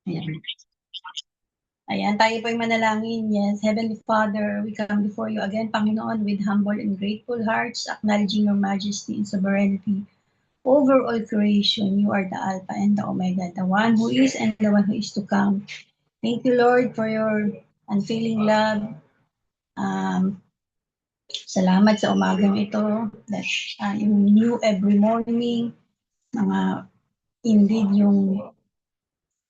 Ayan. Ayan, tayo po'y manalangin. Yes, Heavenly Father, we come before you again, Panginoon, with humble and grateful hearts, acknowledging your majesty and sovereignty over all creation. You are the Alpha and the Omega, the one who is and the one who is to come. Thank you, Lord, for your unfailing love. Salamat sa umagang ito that yung new every morning, mga indeed yung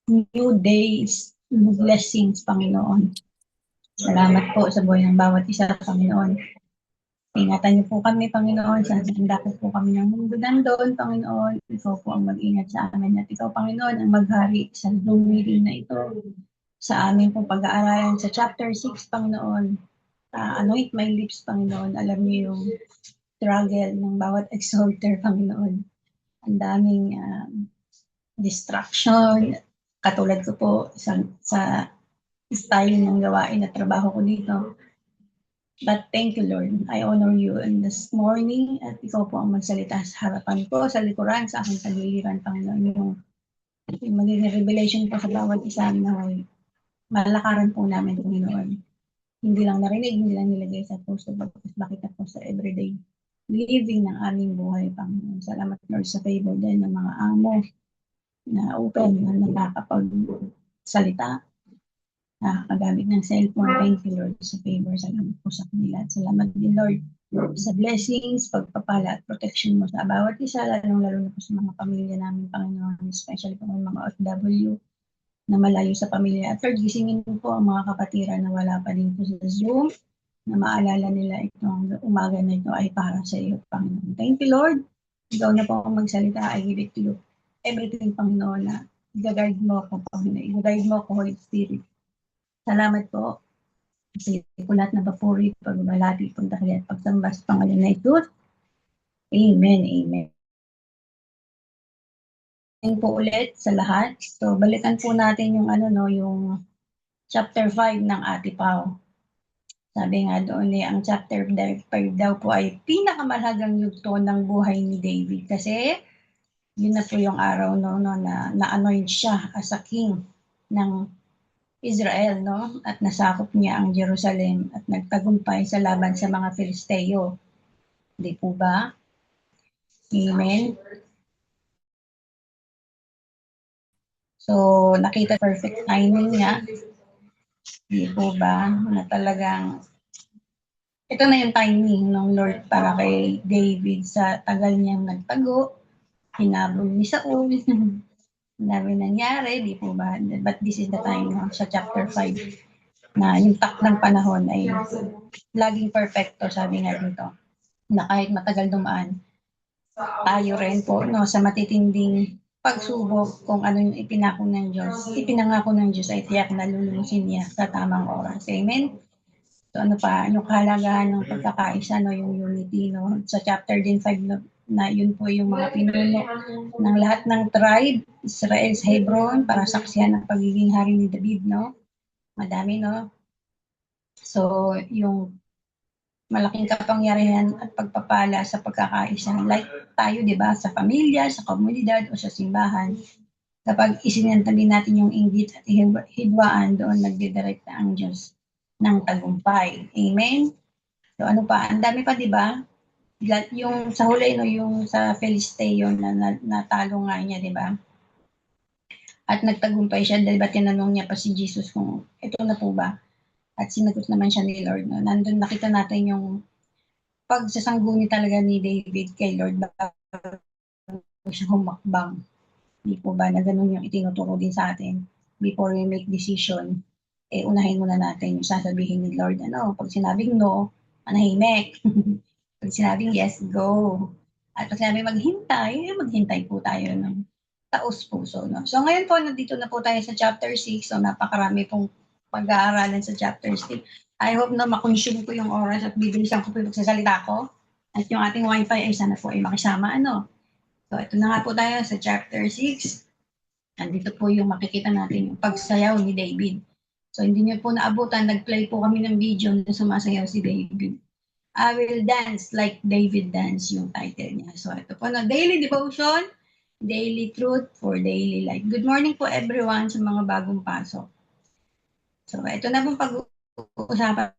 new days, new blessings, Panginoon. Salamat po sa buhay ng bawat isa, Panginoon. Ingatan niyo po kami, Panginoon. Sasanda po kami ng mundo nandoon, Panginoon. Ikaw po ang mag-ingat sa amin. At ikaw, Panginoon, ang maghari sa Zoom meeting na ito. Sa amin pong pag-aaralan sa chapter 6, Panginoon. Anoint my lips, Panginoon. Alam niyo yung struggle ng bawat exhorter, Panginoon. Ang daming distraction. Katulad ko po sa style ng gawain at trabaho ko dito. But thank you, Lord. I honor you in this morning at ikaw po ang magsalita sa harapan ko, sa likuran, sa aking tagiliran, Panginoon. Yung magiging revelation po sa bawat isa na malakaran po namin, Panginoon. Hindi lang narinig, hindi lang nilagay sa puso, bakit po sa everyday living ng aming buhay, Panginoon. Salamat, Lord, sa favor din ng mga amo na open, na nakakapagsalita, nakakagamit ng cellphone. Thank you, Lord, sa favor. Salamat po sa kanila. Salamat din, Lord, sa blessings, pagpapala at protection mo sa bawat isa, lalong-lalo na po sa mga pamilya namin, Panginoon, especially po ng mga OFW na malayo sa pamilya. At Lord, gisingin po ang mga kapatiran na wala pa din po sa Zoom, na maalala nila itong umaga na ito ay para sa iyo, Panginoon. Thank you, Lord. Ikaw na po ang magsalita. I give it to you. Everything, Panginoon, na i-guide mo ako, Panginoon. I-guide mo ako, Holy Spirit. Salamat po. Kasi po lahat na papuri, pagbalati, pagdakali at pagsamba sa pangalan na ito. Amen, amen. Thank po ulit sa lahat. So, balikan po natin yung yung chapter 5 ng Ate Pao. Sabi nga doon ang chapter 5 daw po ay pinakamahalagang yugto ng buhay ni David kasi yun na po yung araw na na-anoint siya as a king ng Israel, no? At nasakop niya ang Jerusalem at nagtagumpay sa laban sa mga Filisteo. Di po ba? Amen. So, nakita perfect timing niya. Di po ba? Na talagang ito na yung timing ng Lord para kay David sa tagal niyang nagtago. Hinabol ni Saul. Dami nangyari, di po ba? But this is the time sa chapter 5 na yung takdang panahon ay laging perfecto, sabi nga dito. Na kahit matagal dumaan, tayo rin po sa matitinding pagsubok kung ano yung ipinangako ng Diyos ay tiyak na lulusin niya sa tamang oras. Amen? So ano pa, yung kahalagahan ng pagkakaisa, yung unity, sa chapter din 5 na yun po yung mga pinuno ng lahat ng tribe, Israel sa Hebron, para saksihan ang pagiging hari ni David, Madami, So, yung malaking kapangyarihan at pagpapala sa pagkakaisa. Like tayo, di ba, sa pamilya, sa komunidad, o sa simbahan, kapag isinantabi natin yung inggit at hidwaan, doon nagdidirekta ang Diyos ng tagumpay. Amen? So ano pa, ang dami pa, di ba? Yung sa huli, yung sa Filisteo na natalo nga niya, di ba? At nagtagumpay siya, dahil ba tinanong niya pa si Jesus kung ito na po ba? At sinagot naman siya ni Lord. Nandun nakita natin yung pagsasangguni talaga ni David kay Lord bago siya humakbang. Di po ba na ganun yung itinuturo din sa atin before we make decision, unahin muna natin yung sasabihin ni Lord. Pag sinabing no, manahimik. Pag sinabing yes, go. At pag sinabing maghintay po tayo ng taos puso. So ngayon po, nandito na po tayo sa chapter 6. So napakarami pong pag-aaralan sa chapter 6. I hope na makonsume ko yung oras at bibilisan ko po yung pagsasalita ko. At yung ating wifi ay sana po ay makisama. So ito na nga po tayo sa chapter 6. Nandito po yung makikita natin yung pagsayaw ni David. So hindi niyo po naabutan, nag-play po kami ng video na sumasayaw si David. I will dance like David dance yung title niya. So ito po na daily devotion Daily Truth for Daily Life. Good morning po everyone sa mga bagong pasok. So, ito na pong pag-uusapan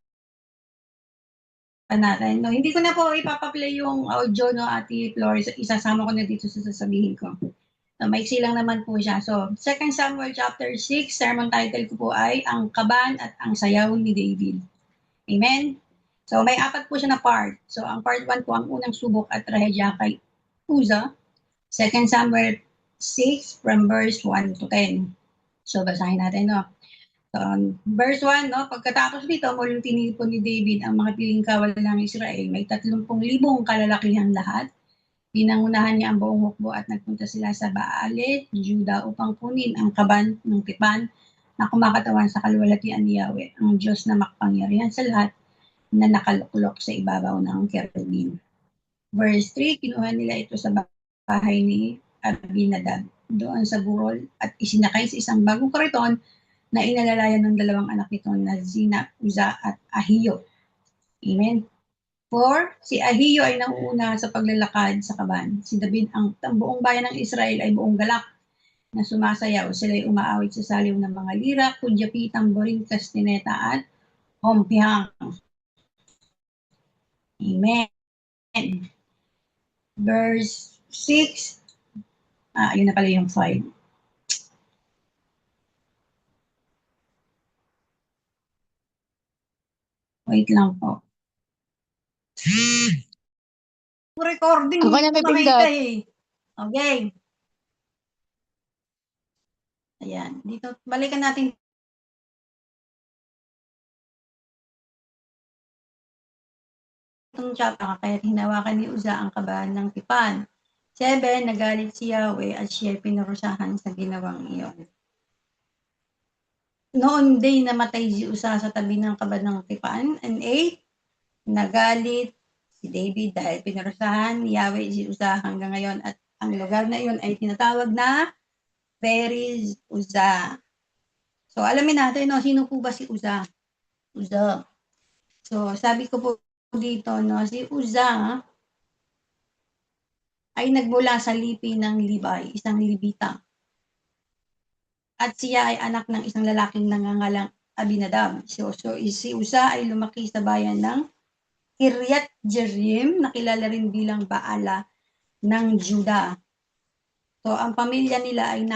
natin. No, hindi ko na po ipapaplay yung audio, no, Ate Flores. Isasama ko na dito sa sasabihin ko. So, maiksi lang naman po siya. So, 2 Samuel chapter 6, sermon title ko po ay Ang Kaban at ang Sayaw ni David. Amen? So, may 4 po siya na part. So, ang part 1 po, ang unang subok at trahedya kay Uza. 2 Samuel 6 from verse 1 to 10. So, basahin natin, no? So, verse 1, no? Pagkatapos dito, muling tinipon ni David ang mga piling kawal ng Israel. May 30,000 kalalakihan lahat. Pinangunahan niya ang buong hukbo at nagpunta sila sa Baale, Juda, upang kunin ang kaban ng tipan na kumakatawan sa kaluwalhatian ni Yahweh, ang Diyos na makapangyarihan sa lahat na nakaluklok sa ibabaw ng kerubin. Verse 3, kinuha nila ito sa bahay ni Abinadab doon sa burol at isinakay sa isang bagong kariton na inalalayan ng 2 anak nito na Zina, Uza at Ahiyo. Amen. 4, si Ahiyo ay nauuna sa paglalakad sa kaban. Si David, ang buong bayan ng Israel ay buong galak na sumasayaw. Sila ay umaawit sa saliw ng mga lira, kudyapi, tamborin, kastineta at hompihang. Amen. Verse 6, yun na pala yung 5. Wait lang po. Recording, Ako hindi na ko may makita pindot. eh. Okay. Ayan. Dito, balikan natin itong chapter kaya hinawakan ni Uza ang kaban ng tipan. 7, nagalit si Yahweh at siya pinurusahan sa ginawang iyon. Noon day namatay si Uza sa tabi ng kaban ng tipan. And 8, nagalit si David dahil pinurusahan ni Yahweh si Uza hanggang ngayon at ang lugar na iyon ay tinatawag na Periz Uza. So, alamin natin, no, sino po ba si Uza? Uza. So, sabi ko po dito, no, si Uza ay nagmula sa lipi ng Libay, isang Libita. At siya ay anak ng isang lalaking nangangalang Abinadab. So si Uza ay lumaki sa bayan ng Kiryat Jearim, na kilala rin bilang Baala ng Juda. So ang pamilya nila ay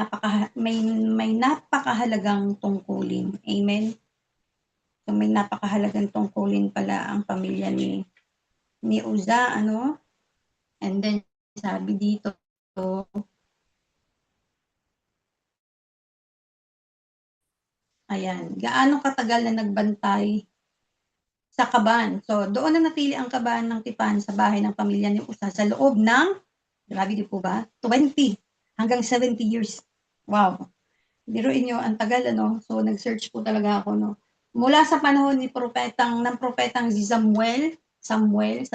may napakahalagang tungkulin. Amen. So may napakahalagang tungkulin pala ang pamilya ni Uza, ano? And then sabi dito, ayan, gaano katagal na nagbantay sa kaban. So, doon na natili ang kaban ng tipan sa bahay ng pamilya ni Uza sa loob ng, grabe di po ba, 20 hanggang 70 years. Wow. Biruin nyo, ang tagal, ano? So, nag-search po talaga ako, no? Mula sa panahon ng propetang si Samuel, sa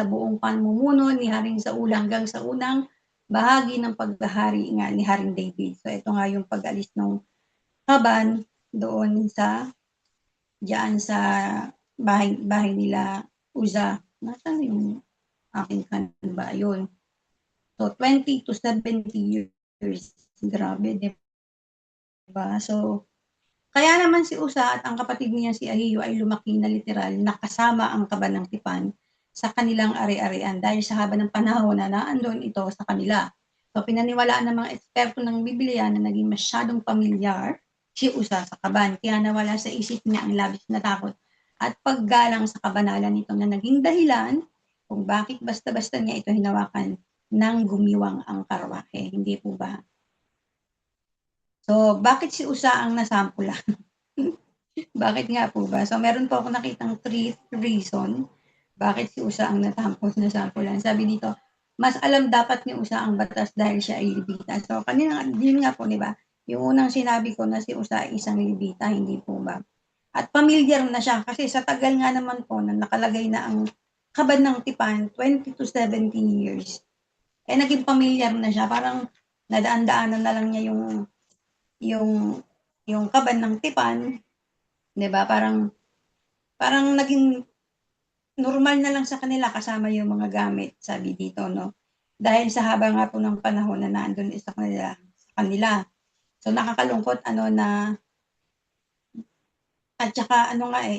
buong pamumuno ni Haring Saul hanggang sa unang bahagi ng paghahari nga ni Haring David. So, ito nga yung pag-alis ng kaban doon sa diyan sa bahay nila Uza. Nasaan yung aking kanba? Yun. So, 20 to 70 years. Grabe, di ba? So, kaya naman si Uza at ang kapatid niya si Ahiyo ay lumaki na literal na kasama ang kaban ng tipan sa kanilang ari-arian dahil sa haba ng panahon na naandun ito sa kanila. So, pinaniwalaan ng mga eksperto ng Biblia na naging masyadong pamilyar si Uza sa kaban. Kaya nawala sa isip niya ang labis na takot at paggalang sa kabanalan nito na naging dahilan kung bakit basta-basta niya ito hinawakan nang gumiwang ang karwahe. Hindi po ba? So, bakit si Uza ang nasampulan? Bakit nga po ba? So, meron po ako nakitang 3 reason bakit si Uza ang nasampulan. Sabi dito, mas alam dapat ni Uza ang batas dahil siya ay libita. So, kanina, yun nga po, di ba? Yung unang sinabi ko na si Uza ay isang libita, hindi po ba? At familiar na siya kasi sa tagal nga naman po na nakalagay na ang kabad ng tipan, 20 to 70 years. Eh, naging familiar na siya. Parang nadaan-daanan na lang niya yung, yung kabad ng tipan, 'di ba? Parang naging normal na lang sa kanila kasama yung mga gamit, sabi dito, no? dahil sa haba nga po ng panahon na naandun sa kanila. So nakakalungkot na at saka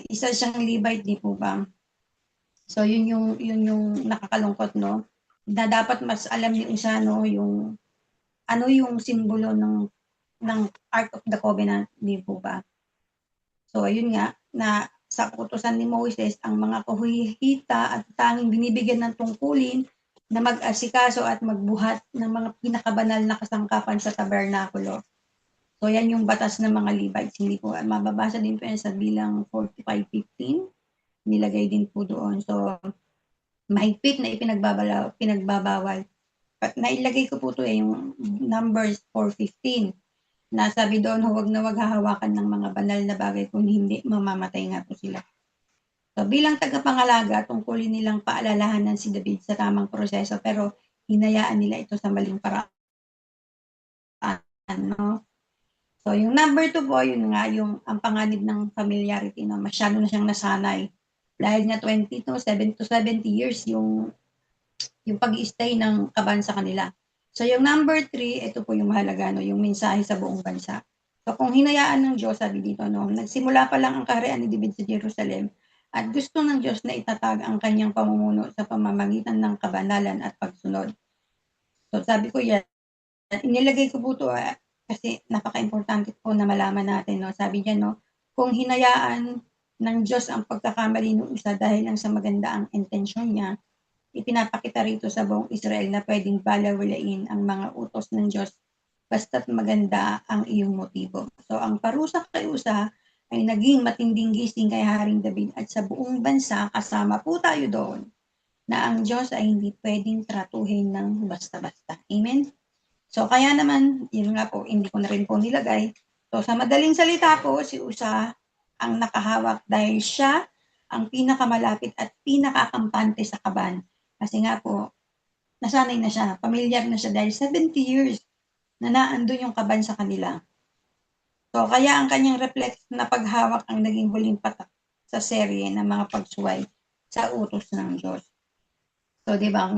isa siyang Levite, di po ba? So yun yung nakakalungkot, no? Na dapat mas alam niyo isa, no, yung yung simbolo ng Ark of the Covenant, di po ba? So ayun nga, na sa utusan ni Moses, ang mga kahuhita at tanging binibigyan ng tungkulin na mag-asikaso at magbuhat ng mga pinakabanal na kasangkapan sa tabernakulo. So yan yung batas ng mga Levites. Hindi po, mababasa din po yan sa bilang 45:15. Nilagay din po doon. So mahigpit na pinagbabawal. Nailagay ko po to yung Numbers 4:15. Nasabi doon, huwag na wag hahawakan ng mga banal na bagay kung hindi mamamatay nga po sila. So bilang tagapangalaga, tungkulin nilang paalalahanan si David sa tamang proseso, pero hinayaan nila ito sa maling paraan. No? So yung number 2 po, yun nga, yung ang panganib ng familiarity, no? Masyado na siyang nasanay. Dahil nga 20 to 70 years yung pag-i-stay ng kaban sa kanila. So yung number 3, ito po yung mahalaga, no, yung mensahe sa buong bansa. So kung hinayaan ng Diyos, sabi dito, no, nagsimula pa lang ang kaharian ni David sa Jerusalem at gusto ng Diyos na itatag ang kanyang pamumuno sa pamamagitan ng kabanalan at pagsunod. So sabi ko yan, inilagay ko po ito kasi napaka-importante po na malaman natin. No? Sabi niya, no, kung hinayaan ng Diyos ang pagkakamali ng isa dahil lang sa maganda ang intensyon niya, ipinapakita rito sa buong Israel na pwedeng balawalain ang mga utos ng Diyos basta't maganda ang iyong motibo. So ang parusa kay Usa ay naging matinding gising kay Haring David at sa buong bansa, kasama po tayo doon, na ang Diyos ay hindi pwedeng tratuhin ng basta-basta. Amen? So kaya naman, yun nga po, hindi ko na rin po nilagay. So sa madaling salita po, si Usa ang nakahawak dahil siya ang pinakamalapit at pinakakampante sa kaban. Kasi nga po, nasanay na siya, familiar na siya dahil 70 years na naandun yung kaban sa kanila. So kaya ang kanyang reflex na paghawak ang naging huling patak sa serye ng mga pagsuway sa utos ng Diyos. So di ba,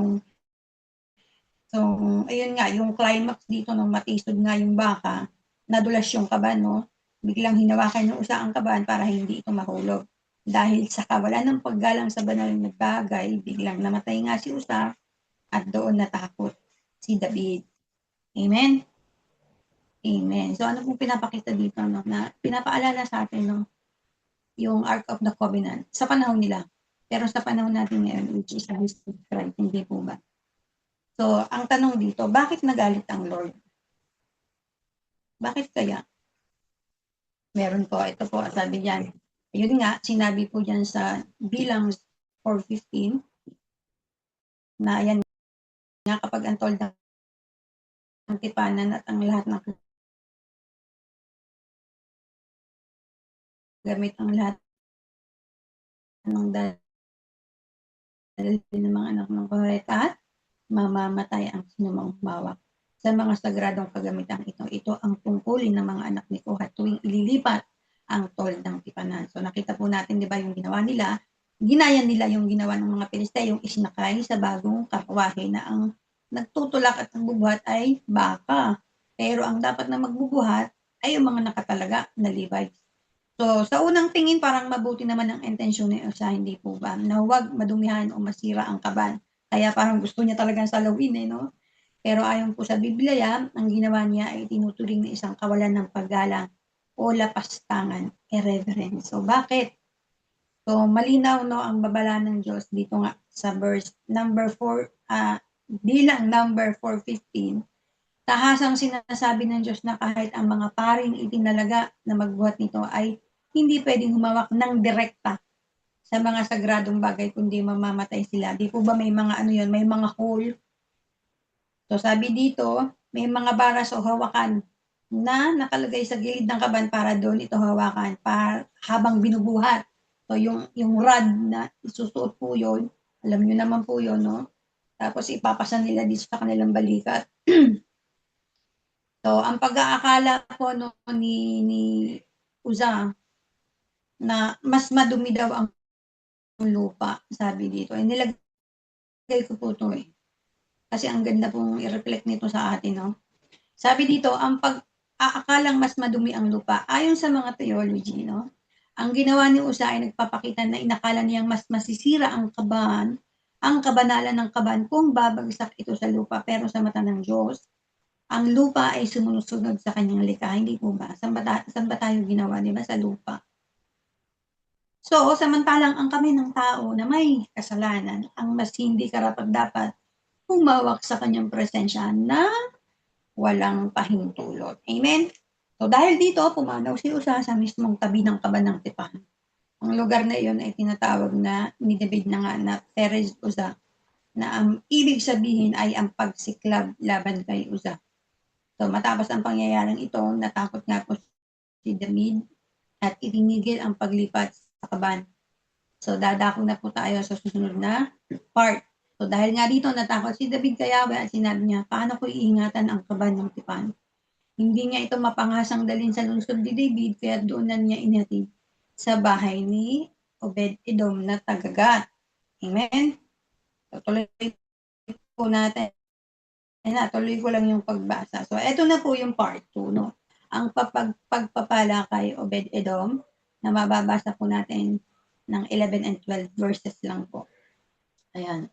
so ayun nga, yung climax dito nung matisod nga yung baka, nadulas yung kaban, no? Biglang hinawakan ng Usa ang kaban para hindi ito mahulog. Dahil sa kawalan ng paggalang sa banal na bagay, biglang namatay nga si Usa at doon natakot si David. Amen? Amen. So ano pong pinapakita dito, no? Na pinapaalala sa atin, no? Yung Ark of the Covenant sa panahon nila. Pero sa panahon natin ngayon, which is Jesus Christ, hindi po ba? So, ang tanong dito, bakit nagalit ang Lord? Bakit kaya? Meron po, ito po, sabi diyan. Yun nga, sinabi po diyan sa bilang 4:15 na ayan nga kapag ang tolda ng tipanan at ang lahat ng gamit ang lahat ng dalil ng mga anak ng kaharian at mamamatay ang sinumang humawak sa mga sagradong kagamitang ito. Ito ang tungkulin ng mga anak ni Kohat tuwing ililipat ang toldang tipanan. So nakita po natin, di ba, yung ginawa nila, ginaya nila yung ginawa ng mga Pilisteo, yung isinakay sa bagong karwahe na ang nagtutulak at nagbubuhat ay baka. Pero ang dapat na magbubuhat ay yung mga nakatalaga na Levites. So, sa unang tingin, parang mabuti naman ang intensyon ni Usa, hindi po ba? Na huwag madumihan o masira ang kaban. Kaya parang gusto niya talagang salawin, no? Pero ayon po sa Biblia, ang ginawa niya ay tinuturing na isang kawalan ng paggalang o lapastangan, irreverence. So, bakit? So, malinaw, no, ang babala ng Diyos dito nga sa verse number 4, bilang number 4:15. Tahasang sinasabi ng Diyos na kahit ang mga paring itinalaga na magbuhat nito ay hindi pwedeng humawak ng direkta sa mga sagradong bagay kundi mamamatay sila. Di po ba may mga may mga hole? So sabi dito, may mga baras o hawakan na nakalagay sa gilid ng kaban para doon ito hawakan para habang binubuhat. So yung rod na isusuot po yun, alam niyo naman po yun, no? Tapos ipapasa nila dito sa kanilang balikat. So, ang pag-aakala po ni Uza na mas madumi daw ang lupa, sabi dito. Nilagay ko po ito . Kasi ang ganda pong i-reflect nito sa atin, no? Sabi dito, ang pag-aakalang mas madumi ang lupa, ayon sa mga theology, no? Ang ginawa ni Uza ay nagpapakita na inakala niyang mas masisira ang kabanalan ng kaban kung babagsak ito sa lupa. Pero sa mata ng Diyos, ang lupa ay sumusunod sa kanyang likha. Hindi po ba? Saan ba tayo ginawa, di ba? Sa lupa. So, samantalang ang kami ng tao na may kasalanan, ang mas hindi karapat-dapat humawak sa kanyang presensya na walang pahintulot. Amen? So, dahil dito, pumanaw si Uza sa mismong tabi ng kaban ng tipan. Ang lugar na iyon ay tinatawag na ni David na nga na Perez Uza, na ang ibig sabihin ay ang pagsiklab laban kay Uza. So, matapos ang pangyayaring ito, natakot nga po si David at itinigil ang paglipat sa kaban. So, dadako na po tayo sa susunod na part. So, dahil nga dito natakot si David kay Yahweh at sinabi niya, paano ko iingatan ang kaban ng tipan? Hindi niya ito mapanghasang dalhin sa lungsod ni David, kaya doon na niya inatid sa bahay ni Obed-Edom na taga-Gat. Amen? So, tuloy po natin. Tuloy ko lang yung pagbasa. So, ito na po yung part 2, no? Ang pagpapala kay Obed-Edom na mababasa po natin ng 11 and 12 verses lang po. Ayan.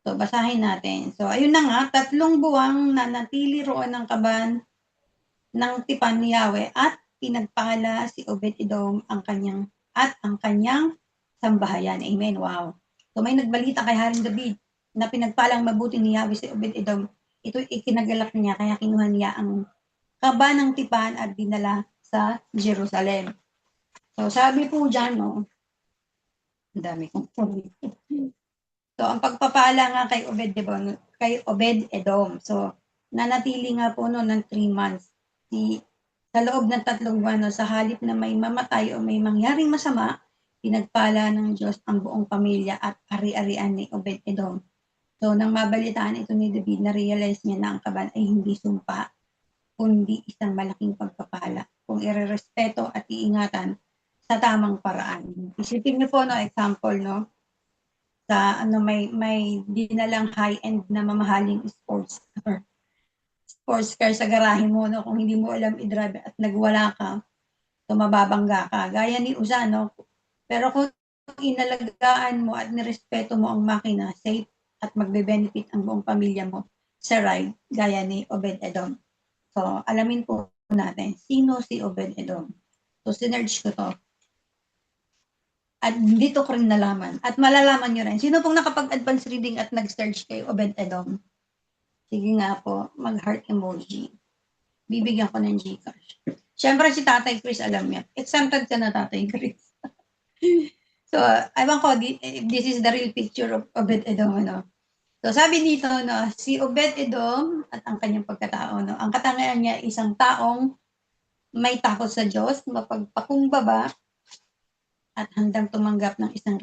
So, basahin natin. So, ayun na nga, 3 buwang nanatili roon ng kaban ng tipan ni Yahweh at pinagpala si Obed-Edom ang kanyang sambahayan. Amen. Wow. So, may nagbalita kay Haring David na pinagpalang mabuti ni Yahweh si Obed-Edom. Ito ikinagalak niya, kaya kinuha niya ang kaban ng tipan at dinala sa Jerusalem. So, sabi po dyan, no, ang dami kong So, ang pagpapala nga kay Obed-Edom. So, nanatili nga po noon ng 3 months. Sa loob ng 3 buwan, no, sa halip na may mamatay o may mangyaring masama, pinagpala ng Diyos ang buong pamilya at ari-arian ni Obed-Edom. So, nang mabalitaan ito ni David, na-realize niya na ang kaban ay hindi sumpa, kundi isang malaking pagpapala kung irerespeto at iingatan sa tamang paraan. Isipin niyo po, no, example, no, sa may dinalang high-end na mamahaling sports car sa garahe mo, no, kung hindi mo alam i-drive at nagwala ka, so mababangga ka. Gaya ni Uza, no, pero kung inalagaan mo at nirespeto mo ang makina, safe at magbe-benefit ang buong pamilya mo sa ride, gaya ni Obed-Edom. So, alamin po natin, sino si Obed-Edom? So, sinerge ko to. At dito ko rin nalaman. At malalaman nyo rin. Sino pong nakapag-advance reading at nag-search kay Obed-Edom? Sige nga po, mag-heart emoji. Bibigyan ko ng Gcash. Siyempre si Tatay Chris alam niya. Exempted ka na, Tatay Chris. So, ewan ko, this is the real picture of Obed-Edom, ano? So, sabi dito, no, si Obed-Edom at ang kanyang pagkatao, no, ang katangian niya isang taong may takot sa Diyos, mapagpakumbaba, at handang tumanggap ng isang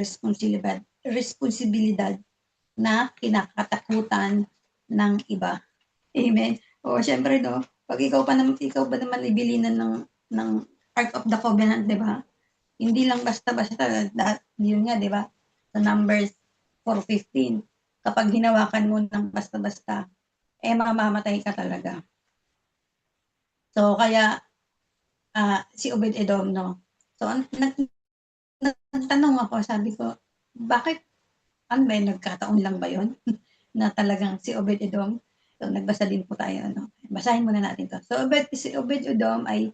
responsibilidad na kinakatakutan ng iba. Amen. O syempre, no, pag ikaw ba naman ibilinan ng Ark of the Covenant, di ba? Hindi lang basta-basta, yun nga, di ba? Sa Numbers 4:15, kapag hinawakan mo ng basta-basta, mamamatay ka talaga. So, kaya, si Obed-Edom, no? So, nagtanong ako, sabi ko, bakit, ano ba yun, nagkataon lang ba yun? Na talagang si Obed-Edom. So, nagbasa din po tayo, ano? Basahin muna natin to. So, si Obed-Edom ay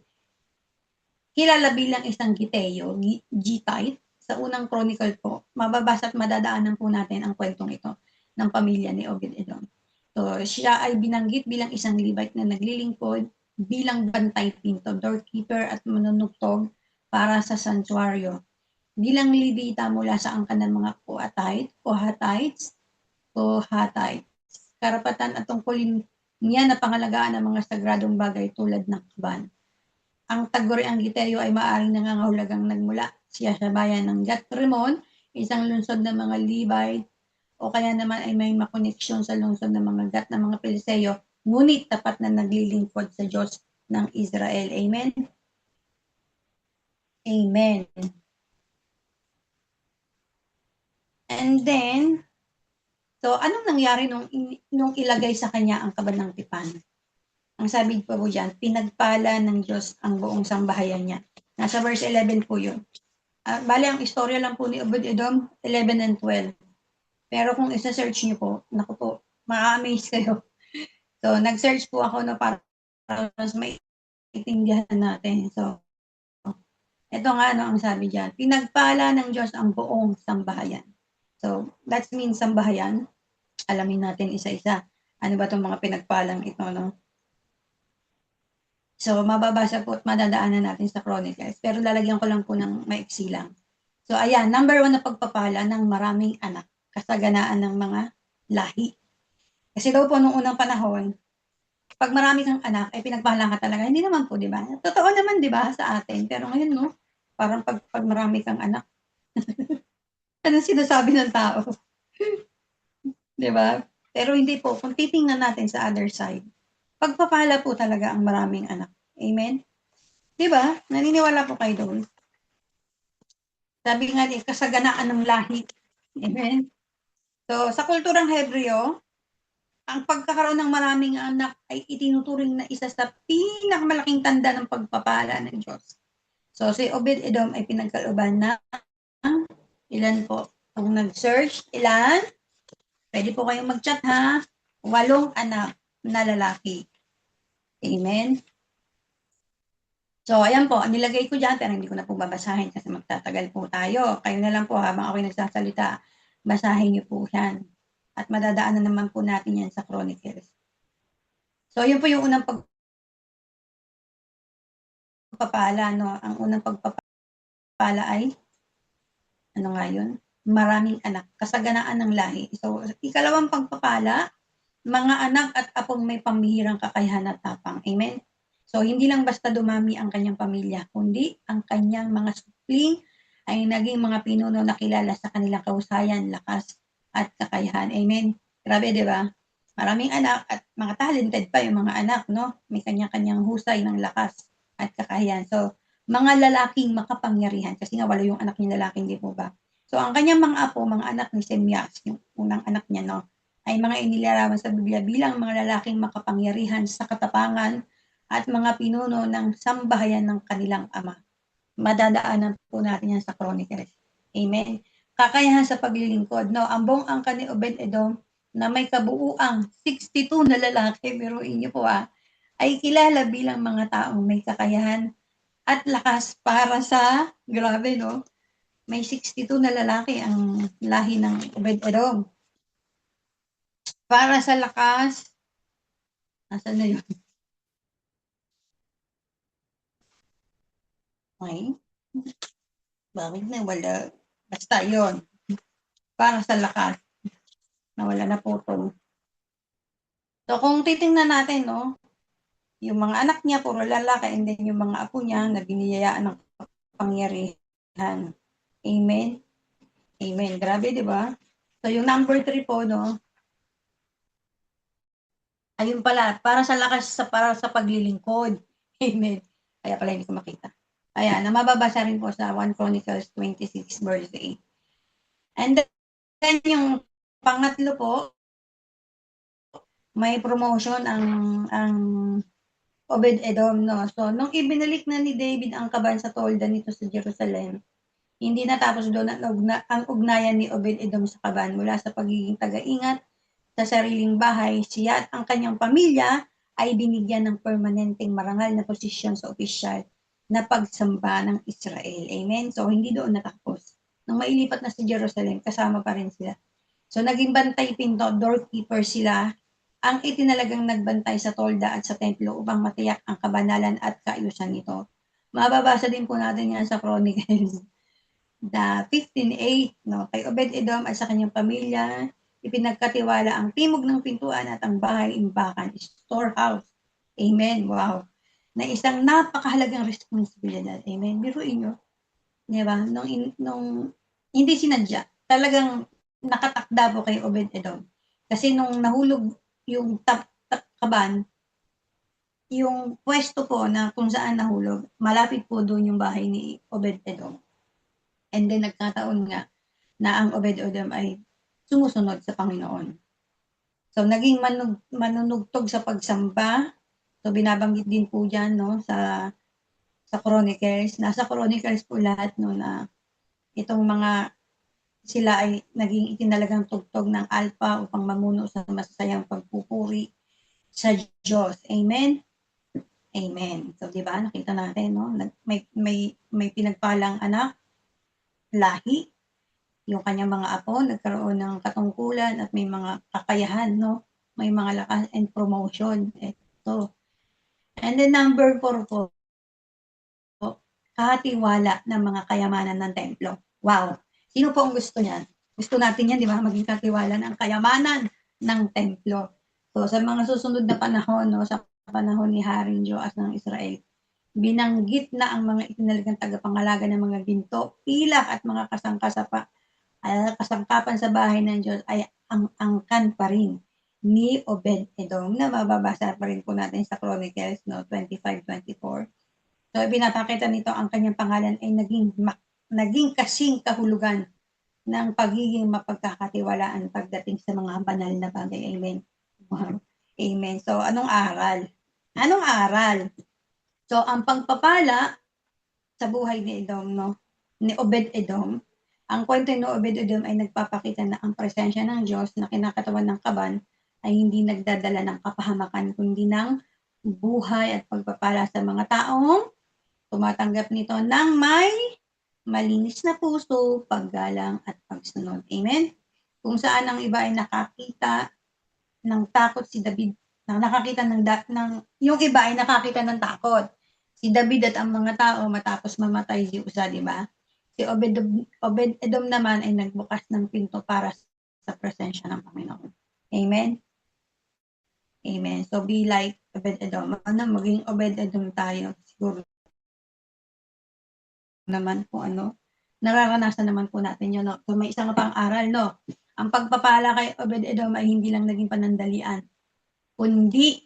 kilala bilang isang Giteo, Gittite. Sa unang chronicle po, mababasa at madadaanan po natin ang kwentong ito ng pamilya ni Obed-Edom. So, siya ay binanggit bilang isang Levite na naglilingkod bilang bantay pinto, doorkeeper at manunugtog para sa sanctuaryo. Bilang Levita mula sa angkan ng mga Kohatites, karapatan at tungkulin niya na pangalagaan ang mga sagradong bagay tulad ng kaban. Ang taguriang Giteo ay maaaring nangangahulugang nagmula siya sa bayan ng Gat-Rimon, isang lungsod ng mga Levite, o kaya naman ay may makoneksyon sa lungsod ng mga Gat ng mga Piliseyo, ngunit tapat na naglilingkod sa Diyos ng Israel. Amen? Amen. And then, So, anong nangyari nung ilagay sa kanya ang kaban ng tipan? Ang sabi po dyan, pinagpala ng Diyos ang buong sambahayan niya. Nasa verse 11 po yun. Bale, ang istorya lang po ni Obed-Edom, 11 and 12. Pero kung isa-search niyo po, naku po, ma-amaze kayo. So, nag-search po ako na para mas maiintindihan natin. So, ito nga ang sabi diyan, pinagpala ng Diyos ang buong sambahayan. So, that means sambahayan. Alamin natin isa-isa. Ano ba itong mga pinagpalang ito, no? So, mababasa po at madadaanan natin sa Chronicles. Pero lalagyan ko lang po ng maiksi lang. So, ayan, number 1 na pagpapala ng maraming anak. Kasaganaan ng mga lahi. Kasi daw po nung unang panahon, pag marami kang anak, ay pinagpala ka talaga. Hindi naman po, di ba? Totoo naman, di ba, sa atin. Pero ngayon, no, parang pag marami kang anak, anong sinasabi ng tao? Di ba? Pero hindi po, kung titingnan natin sa other side, pagpapala po talaga ang maraming anak. Amen? Di ba? Naniniwala po kayo doon. Sabi nga din, kasaganaan ng lahi. Amen? So, sa kulturang Hebreo, ang pagkakaroon ng maraming anak ay itinuturing na isa sa pinakamalaking tanda ng pagpapala ng Diyos. So, si Obed-Edom ay pinagkalooban na ilan po? Kung nag-search, ilan? Pwede po kayong mag-chat ha. 8 anak na lalaki. Amen? So, ayan po, nilagay ko dyan, pero hindi ko na po babasahin kasi magtatagal po tayo. Kayo na lang po habang ako'y nagsasalita, basahin niyo po yan. At madadaanan naman po natin yan sa Chronicles. So, yun po yung unang pagpapala, no? Ang unang pagpapala ay, ano nga yun? Maraming anak, kasaganaan ng lahi. So, ikalawang pagpapala, mga anak at apong may pambihirang kakayahan at tapang. Amen? So, hindi lang basta dumami ang kanyang pamilya, kundi ang kanyang mga supling ay naging mga pinuno na kilala sa kanilang kahusayan, lakas, at kakayahan. Amen? Grabe, di ba? Maraming anak at mga talented pa yung mga anak, no? May kanya-kanyang husay ng lakas at kakayahan. So, mga lalaking makapangyarihan, kasi nga wala yung anak niya lalaki, hindi po ba? So, ang kanyang mga apo, mga anak ni Semyas, yung unang anak niya, no? Ay mga inilarawan sa Biblia bilang mga lalaking makapangyarihan sa katapangan at mga pinuno ng sambahayan ng kanilang ama. Madadaanan po natin yan sa Chronicles. Amen. Kakayahan sa paglilingkod. No, ang buong angka ni Obed-Edom na may kabuuang 62 na lalaki, pero inyo po ay kilala bilang mga taong may kakayahan at lakas para sa, grabe no, may 62 na lalaki ang lahi ng Obed-Edom. Para sa lakas, nasaan na yun? Ay, bakit na wala? Basta yun. Para sa lakas. Nawala na po ito. So, kung titingnan natin, no, yung mga anak niya, puro lalaki, and then yung mga apo niya na biniyayaan ng pangyarihan. Amen? Amen. Grabe, di ba? So, yung number 3 po, no, ayun pala, para sa lakas, para sa paglilingkod. Amen. Kaya pala hindi ko makita. Ayan, na mababasa rin po sa 1 Chronicles 26 verse 8. And then yung pangatlo po, may promotion ang Obed-Edom, no? So, nung ibinalik na ni David ang kaban sa tolda nito sa Jerusalem, hindi natapos doon ang ugnayan ni Obed-Edom sa kaban mula sa pagiging taga-ingat sa sariling bahay. Siya at ang kanyang pamilya ay binigyan ng permanenteng marangal na posisyon sa opisyal na pagsamba ng Israel. Amen? So, hindi doon natapos. Nung mailipat na sa Jerusalem, kasama pa rin sila. So, naging bantay pinto, doorkeeper sila ang itinalagang nagbantay sa tolda at sa templo upang matiyak ang kabanalan at kaayusan nito. Mababasa din po natin yan sa Chronicles. The 15:8, no, kay Obed-Edom at sa kanyang pamilya, ipinagkatiwala ang timog ng pintuan at ang bahay-imbakan, storehouse. Amen. Wow. Na isang napakahalagang responsibilidad. Amen. Biruin nyo. Diba? Nung hindi sinadya, talagang nakatakda po kay Obed-Edom. Kasi nung nahulog yung kaban, yung pwesto po na kung saan nahulog, malapit po doon yung bahay ni Obed-Edom. And then nagkataon nga na ang Obed-Edom ay sumusunod sa Panginoon. So, naging manunugtog sa pagsamba. So, binabanggit din po dyan, no, sa Chronicles. Nasa Chronicles po lahat, no, na itong mga sila ay naging itinalagang tugtog ng alpha upang mamuno sa masasayang pagpupuri sa Diyos. Amen? Amen. So, di ba, nakita natin, no? May pinagpalang anak, lahi, yung kanyang mga apo, nagkaroon ng katungkulan at may mga kakayahan, no? May mga lakas and promotion. Ito. And then number 4 po, katiwala ng mga kayamanan ng templo. Wow! Sino po ang gusto niyan? Gusto natin yan, di ba? Maging katiwala ng kayamanan ng templo. So, sa mga susunod na panahon, no, sa panahon ni Haring Joas ng Israel, binanggit na ang mga itinalagang tagapangalaga ng mga ginto, pilak at mga kasangkapan sa bahay ng Diyos ay ang angkan pa rin ni Obed-Edom na mababasa pa rin po natin sa Chronicles, no, 25-24. So, pinapakita nito ang kanyang pangalan ay naging kasing kahulugan ng pagiging mapagkakatiwalaan pagdating sa mga banal na bagay. Amen. Wow. Amen. So, anong aral? Anong aral? So, ang pagpapala sa buhay ni Edom, no? Ni Obed-Edom, ang kwento ni Obed-Edom ay nagpapakita na ang presensya ng Diyos na kinakatawan ng kaban ay hindi nagdadala ng kapahamakan, kundi ng buhay at pagpapala sa mga taong tumatanggap nito ng may malinis na puso, paggalang at pagsunod. Amen? Kung saan ang iba ay nakakita ng takot si David, yung iba ay nakakita ng takot. Si David at ang mga tao matapos mamatay si Uza, di ba? Si Obed-Edom naman ay nagbukas ng pinto para sa presensya ng Panginoon. Amen? Amen. So be like Obed-Edom. Maging Obed-Edom tayo. Siguro naman po nararanasan naman po natin yun. No? So may isang pang aral, no? Ang pagpapala kay Obed-Edom ay hindi lang naging panandalian, kundi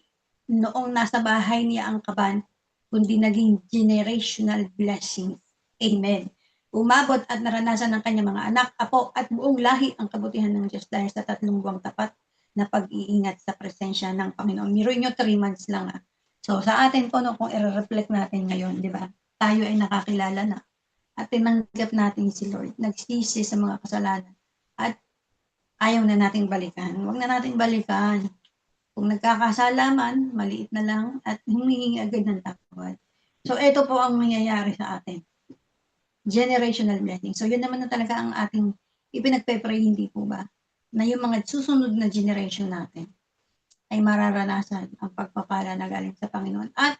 noong nasa bahay niya ang kaban, kundi naging generational blessings. Amen. Umabot at naranasan ng kanyang mga anak, apo at buong lahi ang kabutihan ng Diyos dahil sa 3 buwang tapat na pag-iingat sa presensya ng Panginoon. Miroin nyo 3 months lang. So sa atin po, no, kung i-reflect natin ngayon, di ba? Tayo ay nakakilala na at tinanggap natin si Lord, nagsisi sa mga kasalanan at ayaw na nating balikan. Huwag na nating balikan. Kung nagkakasala man, maliit na lang at humihingi agad ng tawad. So ito po ang mangyayari sa atin. Generational blessing. So yun naman na talaga ang ating ipinagpe-pray, hindi po ba? Na yung mga susunod na generation natin ay mararanasan ang pagpapala na galing sa Panginoon at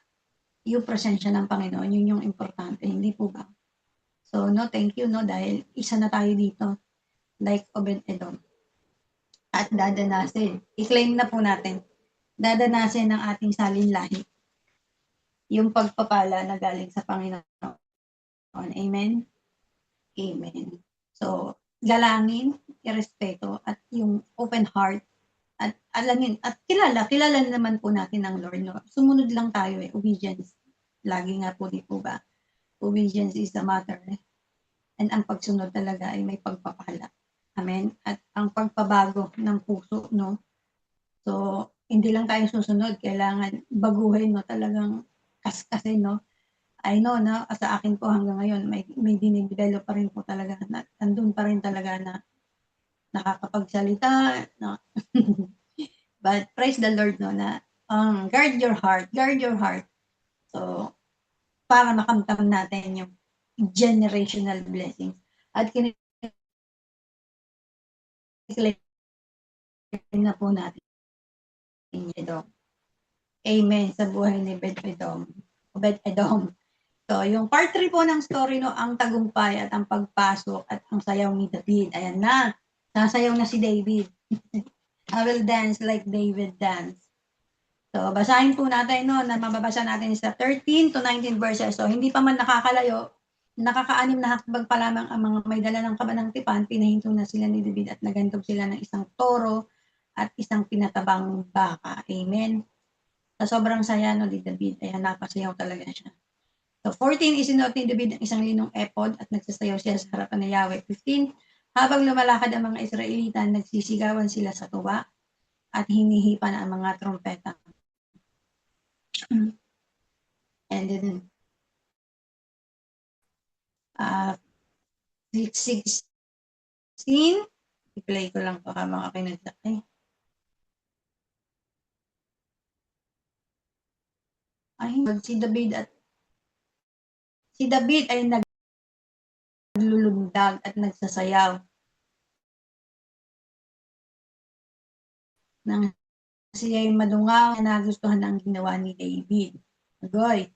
yung presensya ng Panginoon, yun yung importante, hindi po ba? So, no, thank you, no, dahil isa na tayo dito, like Obed-Edom. At dadanasin, i-claim na po natin, dadanasin ng ating salinlahi yung pagpapala na galing sa Panginoon. Amen? Amen. So, galangin, irespeto, at yung open heart, at alamin, at kilala naman po natin ang Lord, no? Sumunod lang tayo, obedience. Lagi nga po, di po ba? Obedience is the matter. And ang pagsunod talaga ay may pagpapala. Amen? At ang pagpabago ng puso, no? So, hindi lang tayo susunod, kailangan baguhin, no? Talagang kaskasin, no? I know na sa akin po hanggang ngayon, may dinidevelop pa rin po talaga, na, andun pa rin talaga na nakakapagsalita, no? But praise the Lord, no, na guard your heart. So, para makamtam natin yung generational blessings. At kiniklaim na po natin ito. Amen sa buhay ni Obed-Edom. So, yung part 3 po ng story, no, ang tagumpay at ang pagpasok at ang sayaw ni David. Ayan na, sasayaw na si David. I will dance like David danced. So, basahin po natin, no, na mababasa natin sa 13 to 19 verses. So, hindi pa man nakakalayo, nakaka-6 na hakbag pa lamang ang mga may dala ng kabanang tipan, pinahinto na sila ni David at nagantog sila ng isang toro at isang pinatabang baka. Amen. Sa sobrang saya, no, ni David, ayan, napasayaw talaga siya. So, 14, isinuot ni David ang isang linong epod at nagsasayaw siya sa harapan ni Yahweh. 15, Habang lumalakad ang mga Israelita, nagsisigawan sila sa tuwa at hinihipan ang mga trompeta. And then, 16, i-play ko lang to habang ako nagsakay. Ay, si David ay naglulundag at nagsasayaw nang siya ay madungaw na nagustuhan ang ginawa ni David. Agoy,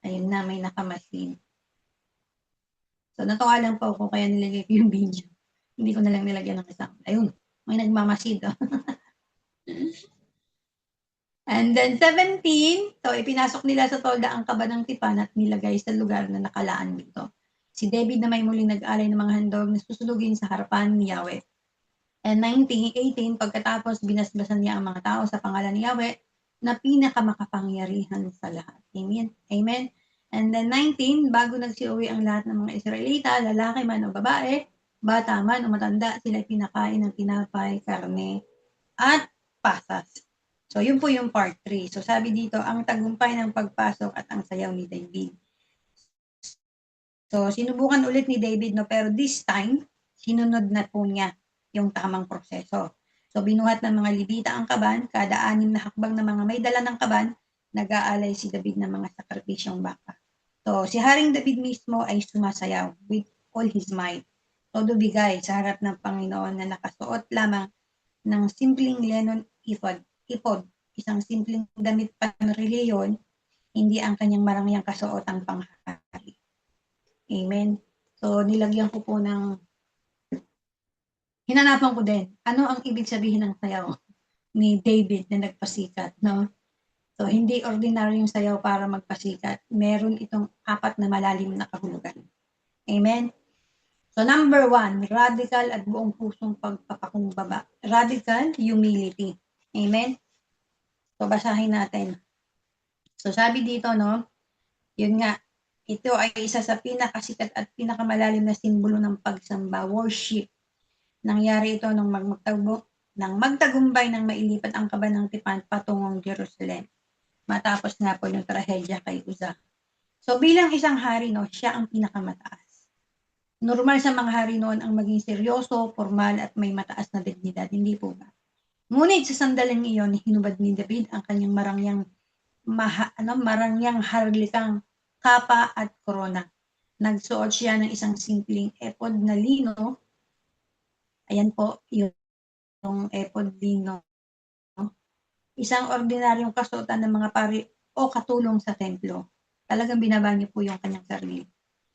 ayun na, may nakamasin. So, natuwa lang po ako kaya nilagay ko yung video. Hindi ko na lang nilagyan ng isang. Ayun, may nagmamasid. Oh. And then 17, so ipinasok nila sa tolda ang kaba ng tipan at nilagay sa lugar na nakalaan dito. Si David na may muling nag-alay ng mga handog na susulugin sa harapan ni Yahweh. And 18, pagkatapos binasbasan niya ang mga tao sa pangalan ni Yahweh na pinakamakapangyarihan sa lahat. Amen. Amen. And then 19, bago nagsiuwi ang lahat ng mga Israelita, lalaki man o babae, bata man o matanda, sila pinakain ng tinapay, karne, at pasas. So, yun po yung part 3. So, sabi dito, ang tagumpay ng pagpasok at ang sayaw ni David. So, sinubukan ulit ni David, no? Pero this time, sinunod na po niya yung tamang proseso. So, binuhat ng mga Levita ang kaban, kada 6 na hakbang na mga may dala ng kaban, nag-aalay si David ng mga sakripisyong baka. So, si Haring David mismo ay sumasayaw with all his might. Todo bigay sa harap ng Panginoon na nakasuot lamang ng simpleng lenon ipod, isang simpleng damit panreliyon, hindi ang kanyang marangyang kasuotang panghari. Amen. So, nilagyan ko po ng, hinanapan ko din, ano ang ibig sabihin ng sayaw ni David na nagpasikat, no? So, hindi ordinaryong sayaw para magpasikat. Meron itong 4 na malalim na kahulugan. Amen. So, number 1, radical at buong pusong pagpapakumbaba. Radical humility. Amen. So, basahin natin. So, sabi dito, no, yun nga, ito ay isa sa pinakasikat at pinakamalalim na simbolo ng pagsamba, worship. Nangyari ito nang magtagumpay ng mailipat ang kaba ng tipan patungong Jerusalem. Matapos nga po yung trahedya kay Uza. So, bilang isang hari, no, siya ang pinakamataas. Normal sa mga hari noon ang maging seryoso, formal, at may mataas na dignidad. Hindi po ba? Ngunit sa sandaling iyon, hinubad ni David ang kanyang marangyang harlikang kapa at korona. Nagsuot siya ng isang simpleng epod na lino. Ayan po, yung epod lino. Isang ordinaryong kasuotan ng mga pari o katulong sa templo. Talagang binaba niyo po yung kanyang sarili.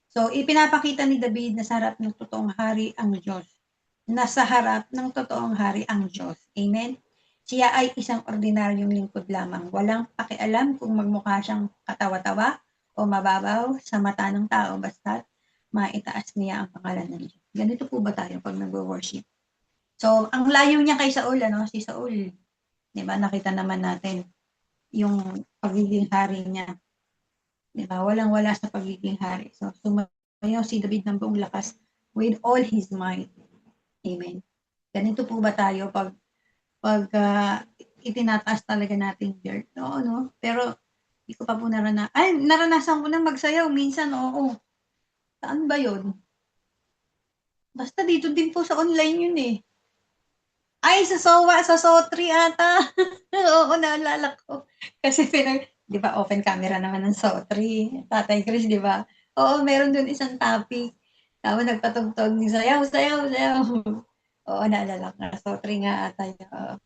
So, ipinapakita ni David na sa harap ng totoong hari ang Diyos. Nasa harap ng totoong hari ang Diyos. Amen? Siya ay isang ordinaryong lingkod lamang. Walang pakialam kung magmukha siyang katawa-tawa o mababaw sa mata ng tao basta't maitaas niya ang pangalan ng Diyos. Ganito po ba tayo pag nag-worship? So, ang layo niya kay Saul, si Saul, di ba, nakita naman natin yung pagiging hari niya. Di ba, walang-wala sa pagiging hari. So, sumayaw si David ng buong lakas with all his might. Amen. Ganito po ba tayo pag itinataas talaga natin dirt. Oo, no? Pero, hindi ko pa po naranasan ko na magsayaw. Minsan, oo. Saan ba yun? Basta dito din po sa online yun eh. Ay, sa SO3 ata. Oo, naalala ko. Kasi di ba, open camera naman ng SO3. Tatay Chris, di ba? Oo, meron dun isang topic. Tapos nagpatugtog ni sayaw. Oo, naalala ko. SO3 nga ata yun.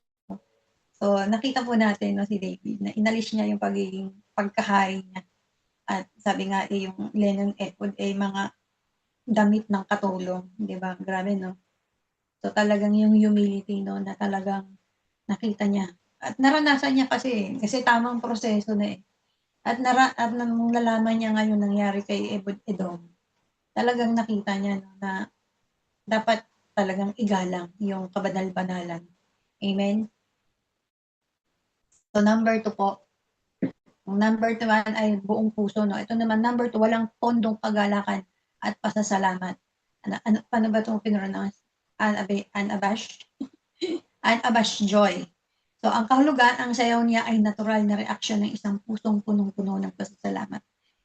So, nakita po natin, no, si David, na inalis niya yung pagiging pagkahari niya. At sabi nga, yung Lennon Ephod ay mga damit ng katulong. Di ba? Grabe, no? So, talagang yung humility, no, na talagang nakita niya. At naranasan niya kasi tamang proseso na eh. At nung nalaman niya ngayon nangyari kay Edom, talagang nakita niya, no, na dapat talagang igalang yung kabanal-banalan. Amen? So, number 2 po. Ang number 1 ay buong puso. No? Ito naman, number 2, walang pondong kagalakan at pasasalamat. Paano ba itong pinronounce? unabashed joy. So, ang kahulugan, ang sayaw niya ay natural na reaksyon ng isang pusong punong-puno ng pasasalamat.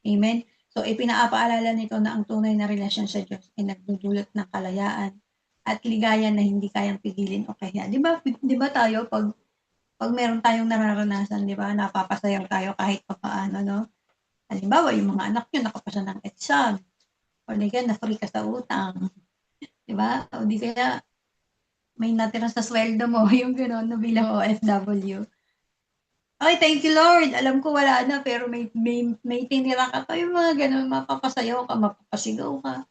Amen? So, ipinaapaalala nito na ang tunay na relasyon sa Diyos ay nagdudulot ng kalayaan at ligaya na hindi kayang pigilin o kaya. Di ba tayo, pag meron tayong nararanasan, di ba, napapasayaw tayo kahit papaano, no? Halimbawa, yung mga anak nyo nakapasa ng exam, o di kaya na-free ka sa utang, di ba? O di kaya may natira sa sweldo mo, yung gano'n, no, bilang OFW. Ay, thank you Lord, alam ko wala na, pero may tinira ka pa, yung mga gano'n, mapapasayaw ka, mapapasigaw ka.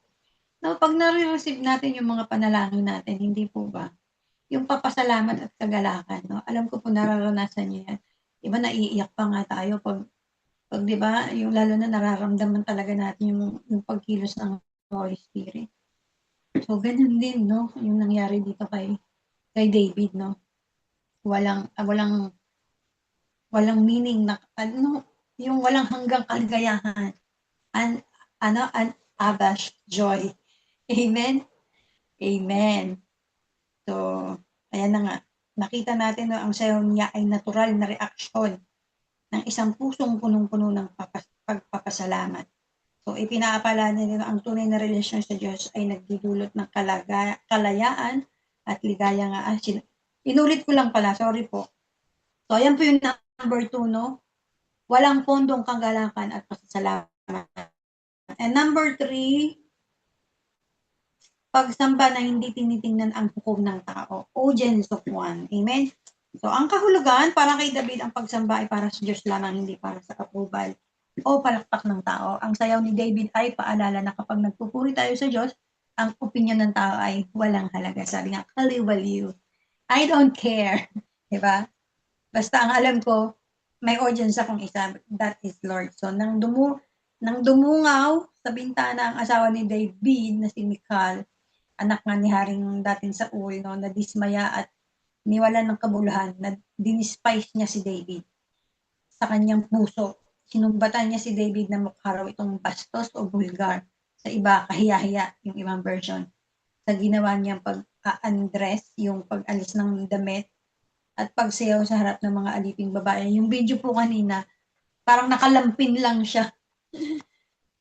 No, pag nare-receive natin yung mga panalangin natin, hindi po ba? Yung papasalamat at kagalakan, no? Alam ko po nararanasan niyo yan. Iba naiiyak pa nga tayo pag 'di ba, yung lalo na nararamdaman talaga natin yung pagkilos ng Holy Spirit. So ganun din, no, yung nangyari dito kay David, no. Walang meaning na ano, yung walang hanggang kaligayahan. An unabashed joy. Amen. Amen. So, ayan na nga. Nakita natin na ang sayaw niya ay natural na reaksyon ng isang pusong punong-puno ng pagpapasalamat. So, ipinaapala nila na ang tunay na relasyon sa Diyos ay nagdudulot ng kalayaan at ligaya nga. Inulit ko lang pala, sorry po. So, ayan po yung number 2, no? Walang pondong kagalakan at pasasalamat. And number 3, pagsamba na hindi tinitingnan ang hukom ng tao. Audience of one. Amen? So, ang kahulugan, para kay David, ang pagsamba ay para sa Diyos lamang, hindi para sa approval o palakpak ng tao. Ang sayaw ni David ay paalala na kapag nagpupuri tayo sa Diyos, ang opinion ng tao ay walang halaga. Sabi nga, kaliwaliw. I don't care. Diba? Basta ang alam ko, may audience akong isa, that is Lord. So, nang dumungaw sa bintana ang asawa ni David na si Michal, anak nga ni Haring dating Saul, no, na dismaya at niwalan ng kabuluhan, na dinispise niya si David sa kanyang puso. Sinumbatan niya si David na mukha raw itong bastos o vulgar. Sa iba, kahiya-hiya, yung ibang version. Sa ginawa niyang pag-undress, yung pag-alis ng damit, at pagsayaw sa harap ng mga aliping babae. Yung video po kanina, parang nakalampin lang siya.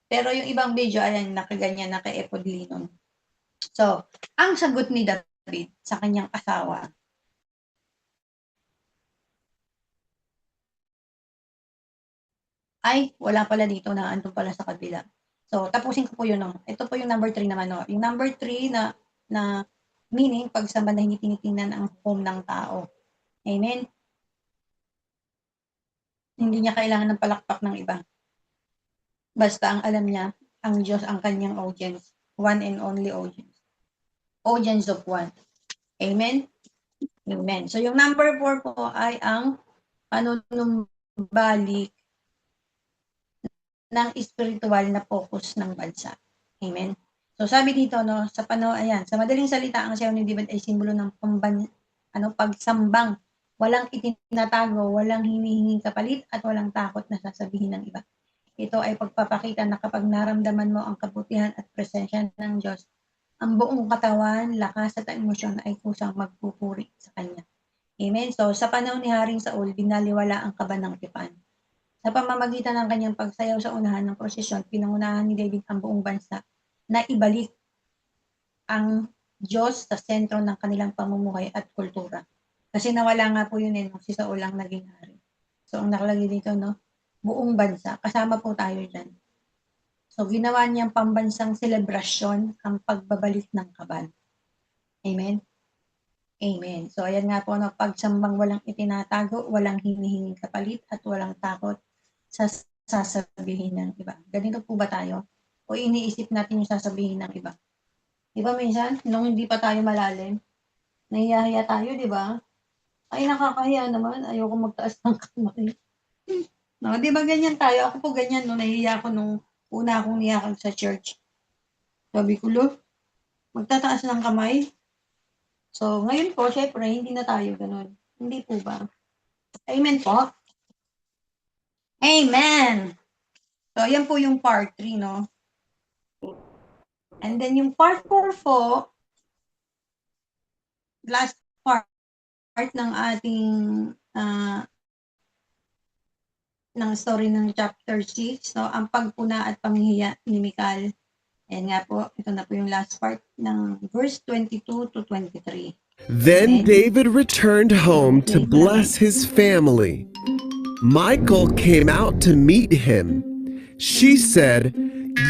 Pero yung ibang video, ayan, nakaganyan, naka-epod linon. So, ang sagot ni David sa kanyang asawa, ay, wala pala dito, na andun pala sa kabila. So, tapusin ko po yun, no. Ito po yung number 3 naman, no. Yung number 3 na meaning, pagsamba na hindi tinitingnan ang hukom ng tao. Amen? Hindi niya kailangan ng palakpak ng iba. Basta ang alam niya, ang Diyos ang kanyang audience. One and only audience. Audience of one. Amen? Amen. So, yung number 4 po ay ang panunumbalik ng spiritual na focus ng bansa. Amen? So, sabi dito, no, sa ayan, sa madaling salita, ang sayaw ni David ay simbolo ng pagsambang. Walang itinatago, walang hinihinging kapalit, at walang takot na sasabihin ng iba. Ito ay pagpapakita na kapag naramdaman mo ang kabutihan at presensya ng Diyos, ang buong katawan, lakas at emosyon ay kusang magpupuri sa Kanya. Amen? So, sa panahon ni Haring Saul, binaliwala ang kaba ng tipan. Sa pamamagitan ng kanyang pagsayaw sa unahan ng prosesyon, pinangunahan ni David ang buong bansa na ibalik ang Diyos sa sentro ng kanilang pamumuhay at kultura. Kasi nawala nga po yun nung si Saul ang naging hari. So, ang nakalagay dito, no, buong bansa, kasama po tayo dyan. So, ginawa niyang pambansang selebrasyon ang pagbabalik ng kabal. Amen? Amen. So, ayan nga po, no, pagsambang walang itinatago, walang hinihinging kapalit, at walang takot sa sasabihin ng iba. Ganito po ba tayo? O iniisip natin yung sasabihin ng iba? Di ba minsan, nung hindi pa tayo malalim, nahihiya tayo, di ba? Ay, nakakahiya naman, ayoko magtaas ng kamay. No, di ba ganyan tayo? Ako po ganyan, no, nahihiya ako nung una akong niyakag sa church. Sabi ko, lo, magtataas ng kamay? So, ngayon po, syempre, hindi na tayo ganun. Hindi po ba? Amen po? Amen! So, yan po yung part 3, no? And then yung part 4 po, last part ng ating ng story ng chapter 6, so ang pagpuna at panghihiya ni Michal. Ayan nga po, ito na po yung last part ng verse 22 to 23. Then Amen. David returned home to bless his family. Michal came out to meet him. She said,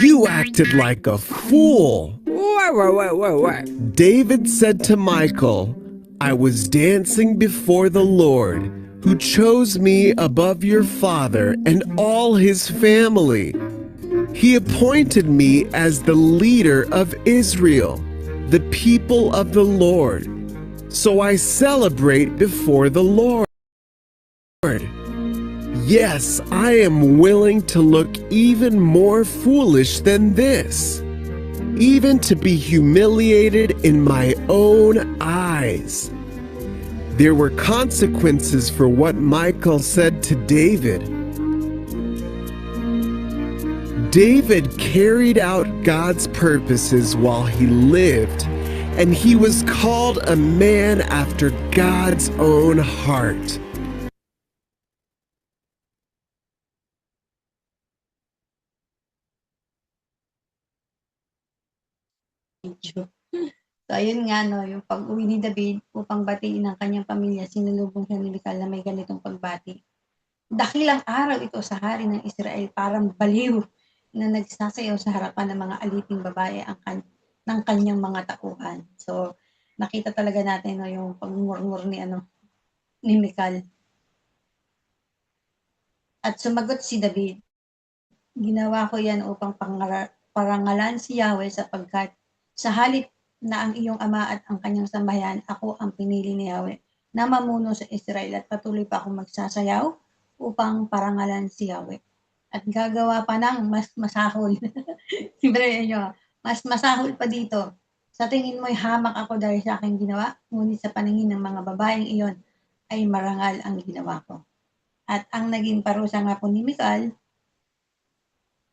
"You acted like a fool." David said to Michal, "I was dancing before the Lord, who chose me above your father and all his family. He appointed me as the leader of Israel, the people of the Lord. So I celebrate before the Lord. Yes, I am willing to look even more foolish than this, even to be humiliated in my own eyes." There were consequences for what Michal said to David. David carried out God's purposes while he lived, and he was called a man after God's own heart. So, ayun nga, no, yung pag-uwi ni David upang batiin ang kanyang pamilya, sinulubong siya ni Michal na may ganitong pagbati. Dakilang araw ito sa hari ng Israel, parang baliw na nagsasayaw sa harapan ng mga aliping babae ng kanyang mga tauhan. So, nakita talaga natin, no, yung pagmumurmur ni Michal. At sumagot si David, "Ginawa ko yan upang parangalan si Yahweh sapagkat sa halip na ang iyong ama at ang kanyang sambahayan, ako ang pinili ni Yahweh na mamuno sa Israel at patuloy pa akong magsasayaw upang parangalan si Yahweh. At gagawa pa ng mas masahol." Siyempre nyo, mas masahol pa dito. Sa tingin mo'y hamak ako dahil sa aking ginawa, ngunit sa paningin ng mga babaeng iyon ay marangal ang ginawa ko. At ang naging parusa nga po ni Michal,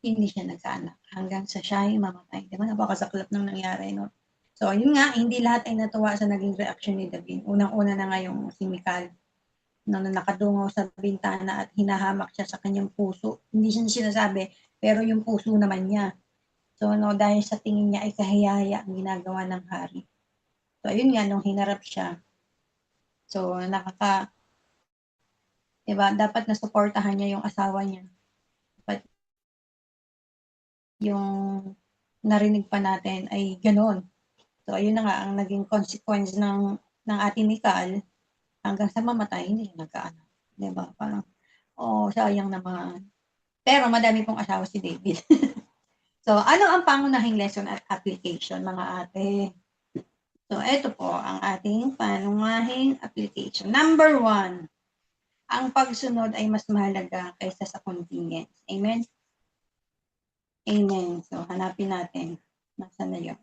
hindi siya nagkaanak hanggang sa siya ay mamatay. Diba? Napakasaklap ng nangyari, no? So, yun nga, hindi lahat ay natuwa sa naging reaksyon ni David. Unang-una na nga yung si Michal, na nakadungaw sa bintana at hinahamak siya sa kanyang puso. Hindi siya sinasabi, pero yung puso naman niya. So, no, dahil sa tingin niya ay kahiyaya ang ginagawa ng hari. So, ayun nga, nung hinarap siya, so, diba, dapat nasuportahan niya yung asawa niya. But, yung narinig pa natin ay ganon. So, ayun na nga, ang naging consequence ng ating Michal, hanggang sa mamatay, hindi siya nagkaanak. Diba? Parang, sayang naman. Pero madami pong asawa si David. So, ano ang pangunahing lesson at application, mga ate? So, ito po ang ating pangunahing application. Number 1, ang pagsunod ay mas mahalaga kaysa sa convenience. Amen? Amen. So, hanapin natin. Nasaan na yun?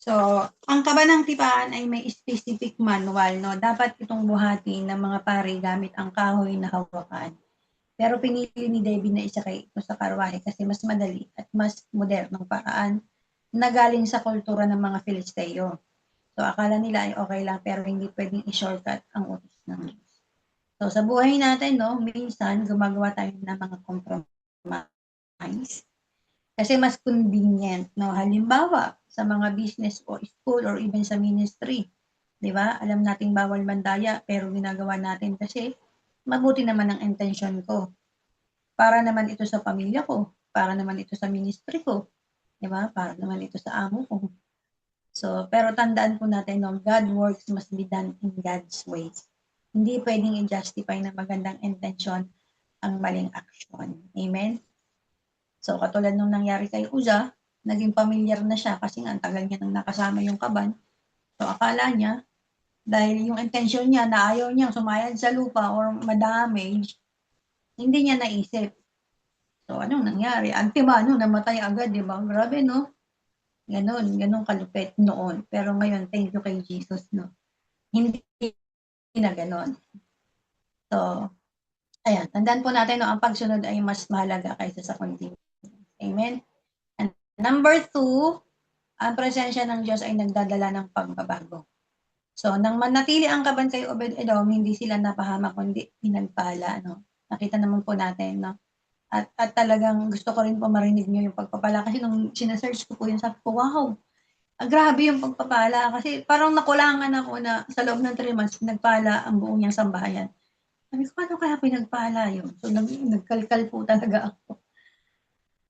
So, ang kabanang tipan ay may specific manual, no? Dapat itong buhatin ng mga pari gamit ang kahoy na hawakan. Pero pinili ni David na isakay ito sa karwahe kasi mas madali at mas modernong paraan na galing sa kultura ng mga Filisteo. So, akala nila ay okay lang pero hindi pwedeng i-shortcut ang utos ng Diyos. So, sa buhay natin, no, minsan gumagawa tayo ng mga compromise kasi mas convenient, no? Halimbawa, sa mga business o school or even sa ministry, 'di ba? Alam nating bawal mandaya pero ginagawa natin kasi mabuti naman ang intention ko. Para naman ito sa pamilya ko, para naman ito sa ministry ko, 'di ba? Para naman ito sa amo ko. So, pero tandaan po natin, no, God works must be done in God's ways. Hindi pwedeng i-justify ng magandang intention ang maling action. Amen? So, katulad nung nangyari kay Uza, naging pamilyar na siya kasi nga ang tagal niya nang nakasama yung kaban. So, akala niya, dahil yung intention niya na ayaw niyang sumayad sa lupa or ma-damage, hindi niya naisip. So, anong nangyari? Antimano, namatay agad, di ba? Grabe, no? Ganon kalupit noon. Pero ngayon, thank you kay Jesus, no? Hindi na ganon. So, ayan, tandaan po natin, no, ang pagsunod ay mas mahalaga kaysa sa convenience. Amen? And number 2, Ang presensya ng Diyos ay nagdadala ng pagbabago. So, nang manatili ang kaban kay Obed-Edom, hindi sila napahamak, kundi pinagpala, no? Nakita naman po natin, no? At talagang gusto ko rin po marinig niyo yung pagpapala kasi nung sinesearch ko po yun, sabi ko, wow, grabe yung pagpapala. Kasi parang nakulangan ako na sa loob ng 3 months, pinagpala ang buong niyang sambahayan. Sabi ko, paano kaya pinagpala yun? So, nagkalkal po talaga ako.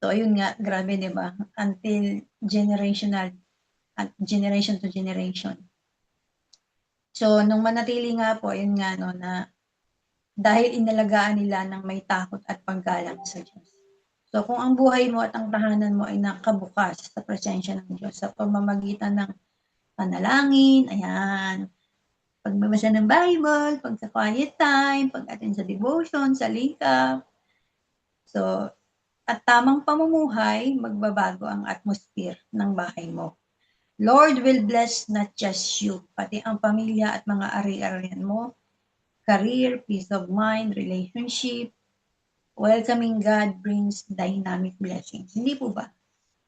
So, ayun nga, grabe, di ba? Until generational, at generation to generation. So, nung manatili nga po, yun nga, no, na dahil inalagaan nila ng may takot at paggalang sa Diyos. So, kung ang buhay mo at ang tahanan mo ay nakabukas sa presensya ng Diyos sa pamamagitan ng panalangin, ayan, pagbabasa ng Bible, pagsa-quiet time, pag-attend sa devotion, sa lingkap. So, at tamang pamumuhay, magbabago ang atmosphere ng bahay mo. Lord will bless not just you, pati ang pamilya at mga ari-arian mo, career, peace of mind, relationship. Welcoming God brings dynamic blessings. Hindi po ba?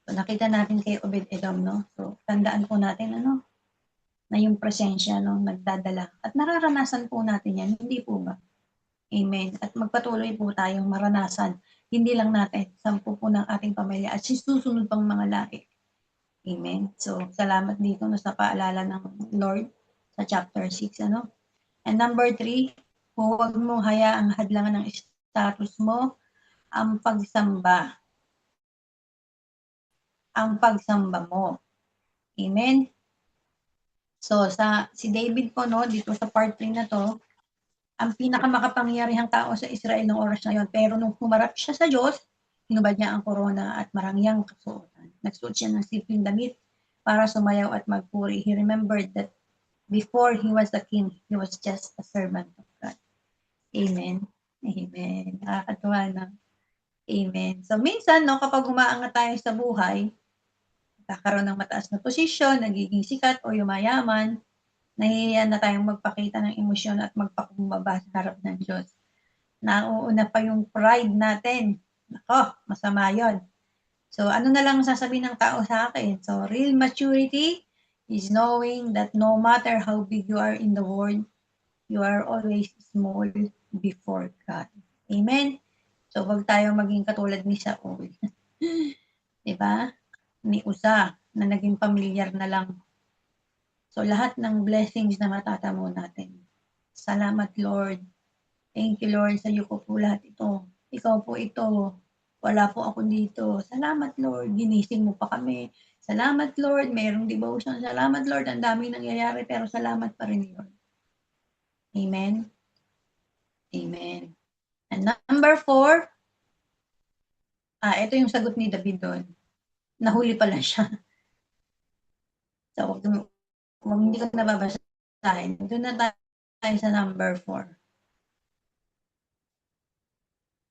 So, nakita natin kay Obed-Edom, no? So, tandaan po natin, ano, na yung presensya, no, nagdadala. At nararanasan po natin yan, hindi po ba? Amen. At magpatuloy po tayong maranasan. Hindi lang natin, 10 po ng ating pamilya at susunod pang mga lahi. Amen. So, salamat dito no, sa paalala ng Lord sa chapter 6. Ano? And number 3, huwag mo hayaang hadlangan ng status mo ang pagsamba. Ang pagsamba mo. Amen. So, si David po, no, dito sa part 3 na to, ang pinakamakapangyarihang tao sa Israel ng oras na yon. Pero nung humarap siya sa Diyos, hinubad niya ang korona at marangyang kasuotan. Nagsuot siya ng simpleng damit para sumayaw at magpuri. He remembered that before he was a king, he was just a servant of God. Amen. Amen. Nakakatuwa na. Amen. So minsan, no, kapag umaangat tayo sa buhay, kakaroon ng mataas na posisyon, nagiging sikat o yumayaman, nahihiyan na tayong magpakita ng emosyon at magpakumbaba sa harap ng Diyos. Nauuna pa yung pride natin. Nako, masama yon. So, ano na lang sasabihin ng tao sa akin? So, real maturity is knowing that no matter how big you are in the world, you are always small before God. Amen? So, wag tayo maging katulad ni Saul. Diba? Ni Uza, na naging pamilyar na lang. So, lahat ng blessings na matatamo natin. Salamat, Lord. Thank you, Lord, sa iyo ko po lahat ito. Ikaw po ito. Wala po ako dito. Salamat, Lord. Ginising mo pa kami. Salamat, Lord. Mayroong devotion. Salamat, Lord. Ang daming nangyayari, pero salamat pa rin, Lord. Amen? Amen. And number 4, ito yung sagot ni David doon. Nahuli pala siya. So, hindi ko nababasahin. Doon na tayo sa number 4.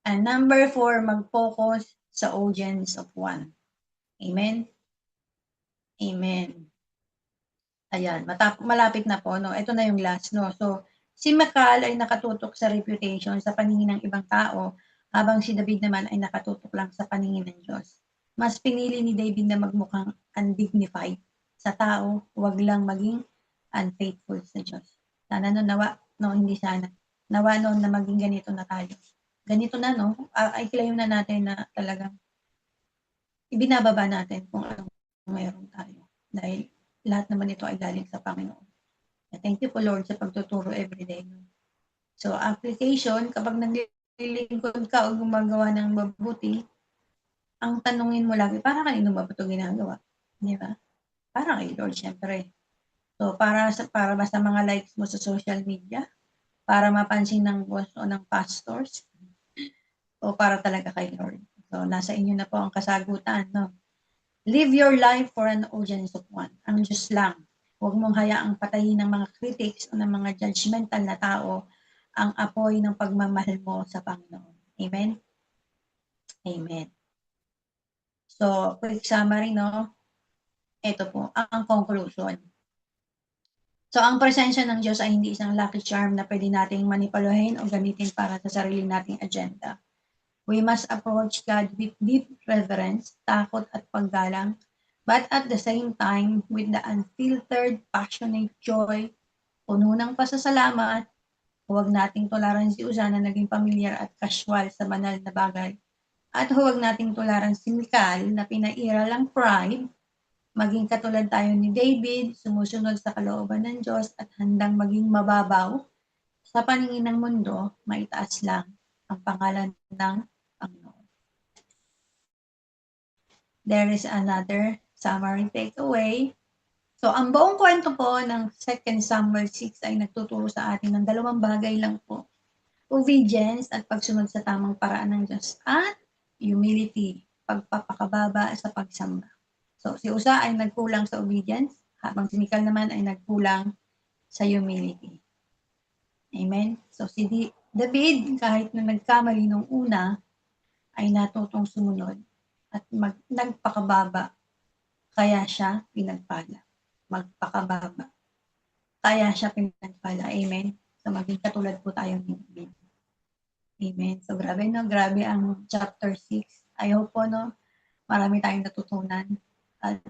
And number 4, mag-focus sa audience of one. Amen? Amen. Ayan, malapit na po, no? Ito na yung last, no? So, si Michal ay nakatutok sa reputation sa paningin ng ibang tao, habang si David naman ay nakatutok lang sa paningin ng Diyos. Mas pinili ni David na magmukhang undignified sa tao, huwag lang maging unfaithful sa Diyos. Sana no, nawa, no, hindi sana. Nawa no, na maging ganito na tayo. Ganito na, no? Ay claim na natin na talagang ibinababa natin kung anong mayroon tayo. Dahil lahat naman ito ay galing sa Panginoon. Thank you po, Lord, sa pagtuturo everyday. So, application, kapag naglilingkod ka o gumagawa ng mabuti, ang tanungin mo lagi, para kanino ba ito ginagawa? Di ba? Para kay Lord, syempre. So, para ba sa mga likes mo sa social media? Para mapansin ng boss o ng pastors? O para talaga kay Lord? So, nasa inyo na po ang kasagutan, no? Live your life for an audience of one. Ang Diyos lang. Huwag mong hayaang patayin ng mga critics o ng mga judgmental na tao ang apoy ng pagmamahal mo sa Panginoon. Amen? Amen. So, quick summary, no? Ito po, ang conclusion. So, ang presensya ng Diyos ay hindi isang lucky charm na pwede nating manipulahin o gamitin para sa sarili nating agenda. We must approach God with deep reverence, takot at paggalang, But at the same time, with the unfiltered, passionate joy, puno ng pasasalamat, huwag nating tularan si Uza na naging pamilyar at casual sa banal na bagay. At huwag nating tularan si Mikal na pinairal ang pride, maging katulad tayo ni David, sumusunod sa kalooban ng Diyos at handang maging mababaw sa paningin ng mundo, maitaas lang ang pangalan ng Panginoon. There is another summary takeaway. So, ang buong kwento po ng 2 Samuel 6 ay nagtuturo sa atin ng dalawang bagay lang po. Obedience at pagsunod sa tamang paraan ng Diyos at humility, pagpapakababa sa pagsamba. So, si Uza ay nagkulang sa obedience, habang si Mikal naman ay nagkulang sa humility. Amen? So, si David, kahit na nagkamali nung una, ay natutong sumunod at nagpakababa. Kaya siya pinagpala. Magpakababa. Kaya siya pinagpala. Amen? So, maging katulad po tayo ni David. Amen. So, grabe, no? Grabe ang chapter 6. I hope po, no? Marami tayong natutunan at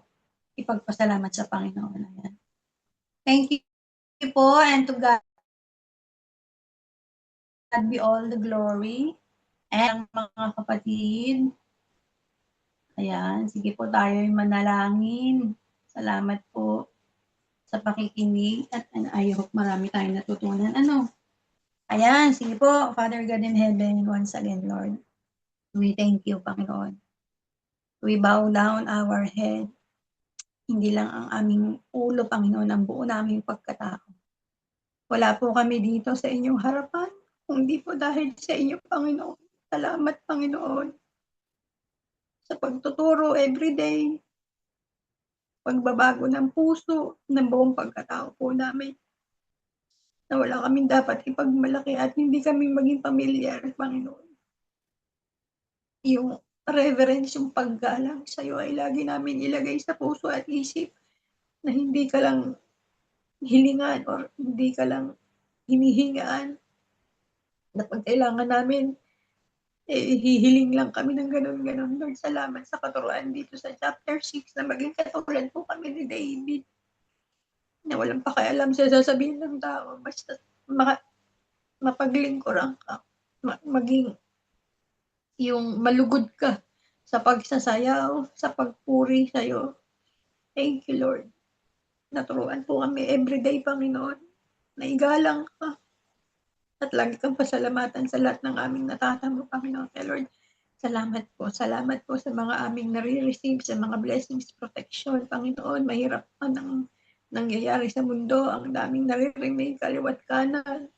ipagpasalamat sa Panginoon. Ayan. Thank you po, and to God be all the glory. And mga kapatid, ayan, sige po tayo'y manalangin. Salamat po sa pakikinig at I hope marami tayong natutunan. Ayan, sige po, Father God in heaven, once again, Lord, we thank you, Panginoon. We bow down our head. Hindi lang ang aming ulo, Panginoon, ang buo naming pagkatao. Wala po kami dito sa inyong harapan, kundi po dahil sa inyo, Panginoon. Salamat, Panginoon, sa pagtuturo everyday, pagbabago ng puso, ng buong pagkatao po namin. Na wala kaming dapat ipagmalaki at hindi kami maging pamilyar, Panginoon. Yung reverence, yung paggalang sa'yo ay lagi namin ilagay sa puso at isip na hindi ka lang hilingan or hindi ka lang hinihingaan na pag kailangan namin, hihiling lang kami ng gano'n-gano'n. Lord, salamat sa katuruan dito sa chapter 6 na maging katulad po kami ni David na walang pakialam sa sasabihin ng tao, basta mapaglingkuran ka, maging yung malugod ka sa pagsasayaw, sa pagpuri sa'yo. Thank you, Lord. Naturuan po kami everyday, Panginoon, na igalang ka at lagi kang pasalamatan sa lahat ng aming natatamo, Panginoon. Kaya Lord, salamat po sa mga aming nare-receive, sa mga blessings, protection, Panginoon. Mahirap pa nang nangyayari sa mundo, ang daming naririnig, kaliwat kanan.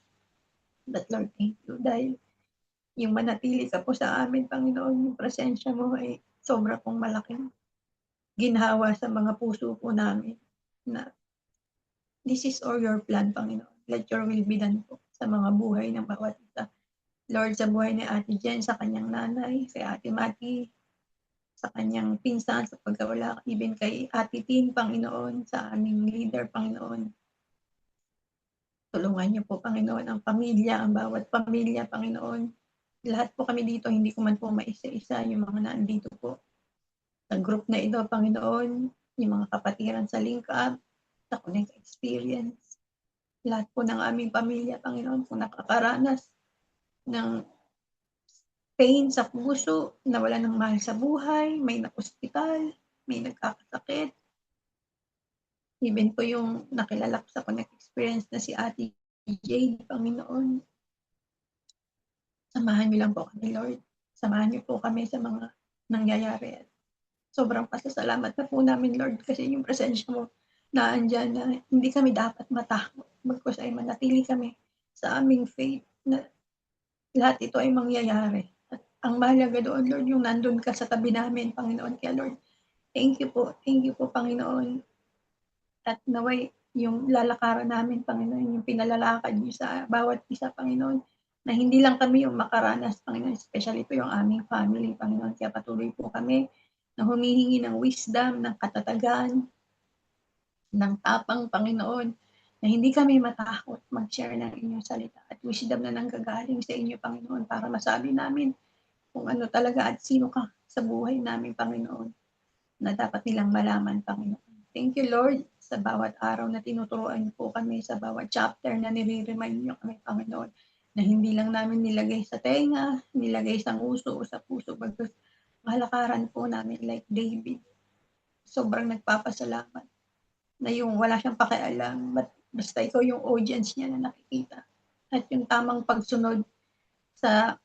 But Lord, thank you, dahil yung manatili ka po sa amin, Panginoon, yung presensya mo ay sobra pong malaking ginhawa sa mga puso po namin na this is all your plan, Panginoon. Let your will be done po sa mga buhay ng bawat isa. Lord, sa buhay ni Ate Jen, sa kanyang nanay, kay Ate Mati, sa kanyang pinsan, sa pagkawala, even kay Ate Tin, Panginoon, sa aming leader, Panginoon. Tulungan niyo po, Panginoon, ang pamilya, ang bawat pamilya, Panginoon. Lahat po kami dito, hindi ko man po maisa-isa yung mga nandito po. Sa group na ito, Panginoon, yung mga kapatiran sa link up, sa Connect Experience. Lahat po ng aming pamilya, Panginoon, kung nakakaranas ng pain sa puso, nawala ng mahal sa buhay, may na-hospital, may nagkakasakit. Even po yung nakilala ko sa Connect Experience na si Ate Jade, Panginoon. Samahan niyo lang po kami, Lord. Samahan niyo po kami sa mga nangyayari. Sobrang pasasalamat na po namin, Lord, kasi yung presensya mo na andyan na hindi kami dapat matakot. Bagkus ay manatili kami sa aming faith na lahat ito ay mangyayari. At ang mahalaga doon, Lord, yung nandun ka sa tabi namin, Panginoon. Kaya, Lord, thank you po, Panginoon. At naway yung lalakaran namin, Panginoon, yung pinalalakad niyo sa bawat isa, Panginoon, na hindi lang kami yung makaranas, Panginoon, especially po yung aming family, Panginoon. Kaya patuloy po kami na humihingi ng wisdom, ng katatagan, ng tapang, Panginoon, na hindi kami matakot mag-share ng inyong salita at wisdom na nanggagaling sa inyo, Panginoon, para masabi namin kung ano talaga at sino ka sa buhay namin, Panginoon. na dapat nilang malaman, Panginoon. Thank you, Lord, sa bawat araw na tinuturuan po kami, sa bawat chapter na nire-remind niyo kami, Panginoon, na hindi lang namin nilagay sa tenga, nilagay sa nguso o sa puso, bagkus kalakaran po namin like David. Sobrang nagpapasalamat na yung wala siyang pakialam, basta ikaw yung audience niya na nakikita. At yung tamang pagsunod sa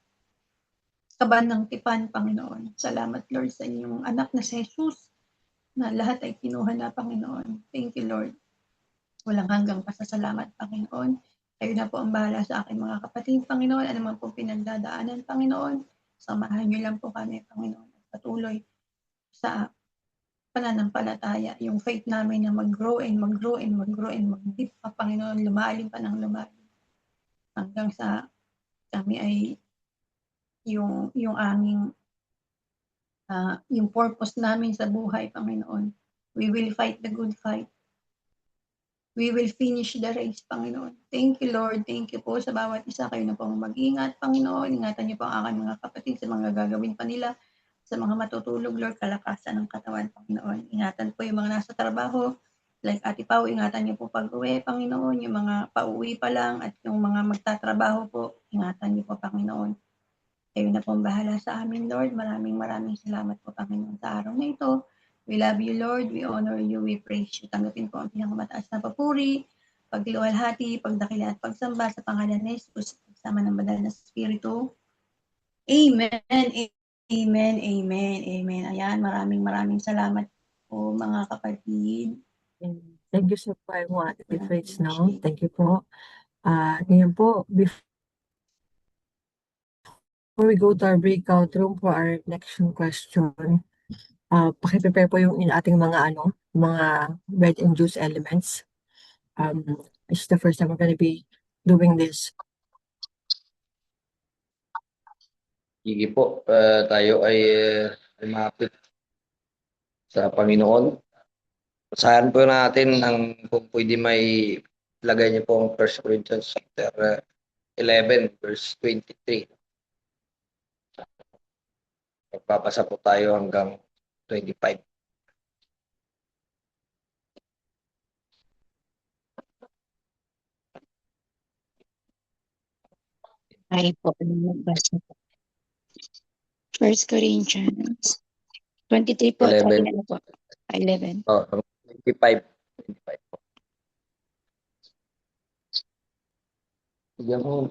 kaban ng tipan, Panginoon. Salamat, Lord, sa inyong anak na si Jesus, na lahat ay kinuha na, Panginoon. Thank you, Lord. Walang hanggang pasasalamat, Panginoon. Kayo na po ang bahala sa aking mga kapatid, Panginoon. Ano man po pinagdadaanan, Panginoon. Samahan niyo lang po kami, Panginoon. At patuloy sa pananampalataya, yung faith namin na mag-grow and mag-grow and mag-grow and mag-deep pa, Panginoon. Lumalim pa ng lumalim. Hanggang sa kami ay yung aming yung purpose namin sa buhay, Panginoon. We will fight the good fight. We will finish the race, Panginoon. Thank you, Lord. Thank you po sa bawat isa. Kayo na po mag-ingat, Panginoon. Ingatan niyo po ang aking mga kapatid sa mga gagawin pa nila, sa mga matutulog, Lord, kalakasan ng katawan, Panginoon. Ingatan po yung mga nasa trabaho, like Ate Pau, ingatan niyo po pag-uwi, Panginoon. Yung mga pauwi pa lang at yung mga magtatrabaho po, ingatan niyo po, Panginoon. Kayo na po ang bahala sa amin, Lord. Maraming salamat po, Panginoon, sa araw na ito. We love you, Lord. We honor you. We praise you. Tanggapin po ang pinakamataas na papuri, pagluwalhati, pagdakila at pagsamba sa pangalan ni Jesus, kasama ng banal na Espiritu. Amen. Amen. Amen. Amen. Ayan, maraming salamat po, mga kapatid. Thank you so much, Ate Fritz, no? Thank you po. Ngayon po, before we go to our breakout room for our next question, paki-prepare po yung ating mga bread and juice elements. It's the first time we're gonna be doing this. Sige po, tayo ay lumapit sa Panginoon. Basahan po natin kung pwede may lagay niyo po ang 1 Corinthians chapter 11 verse 23. Magpapasa po tayo hanggang 25. Ay po, magbasa po. 1 Corinthians 23 po, 11. po. 11. 25. 25 po. Bigyan mo.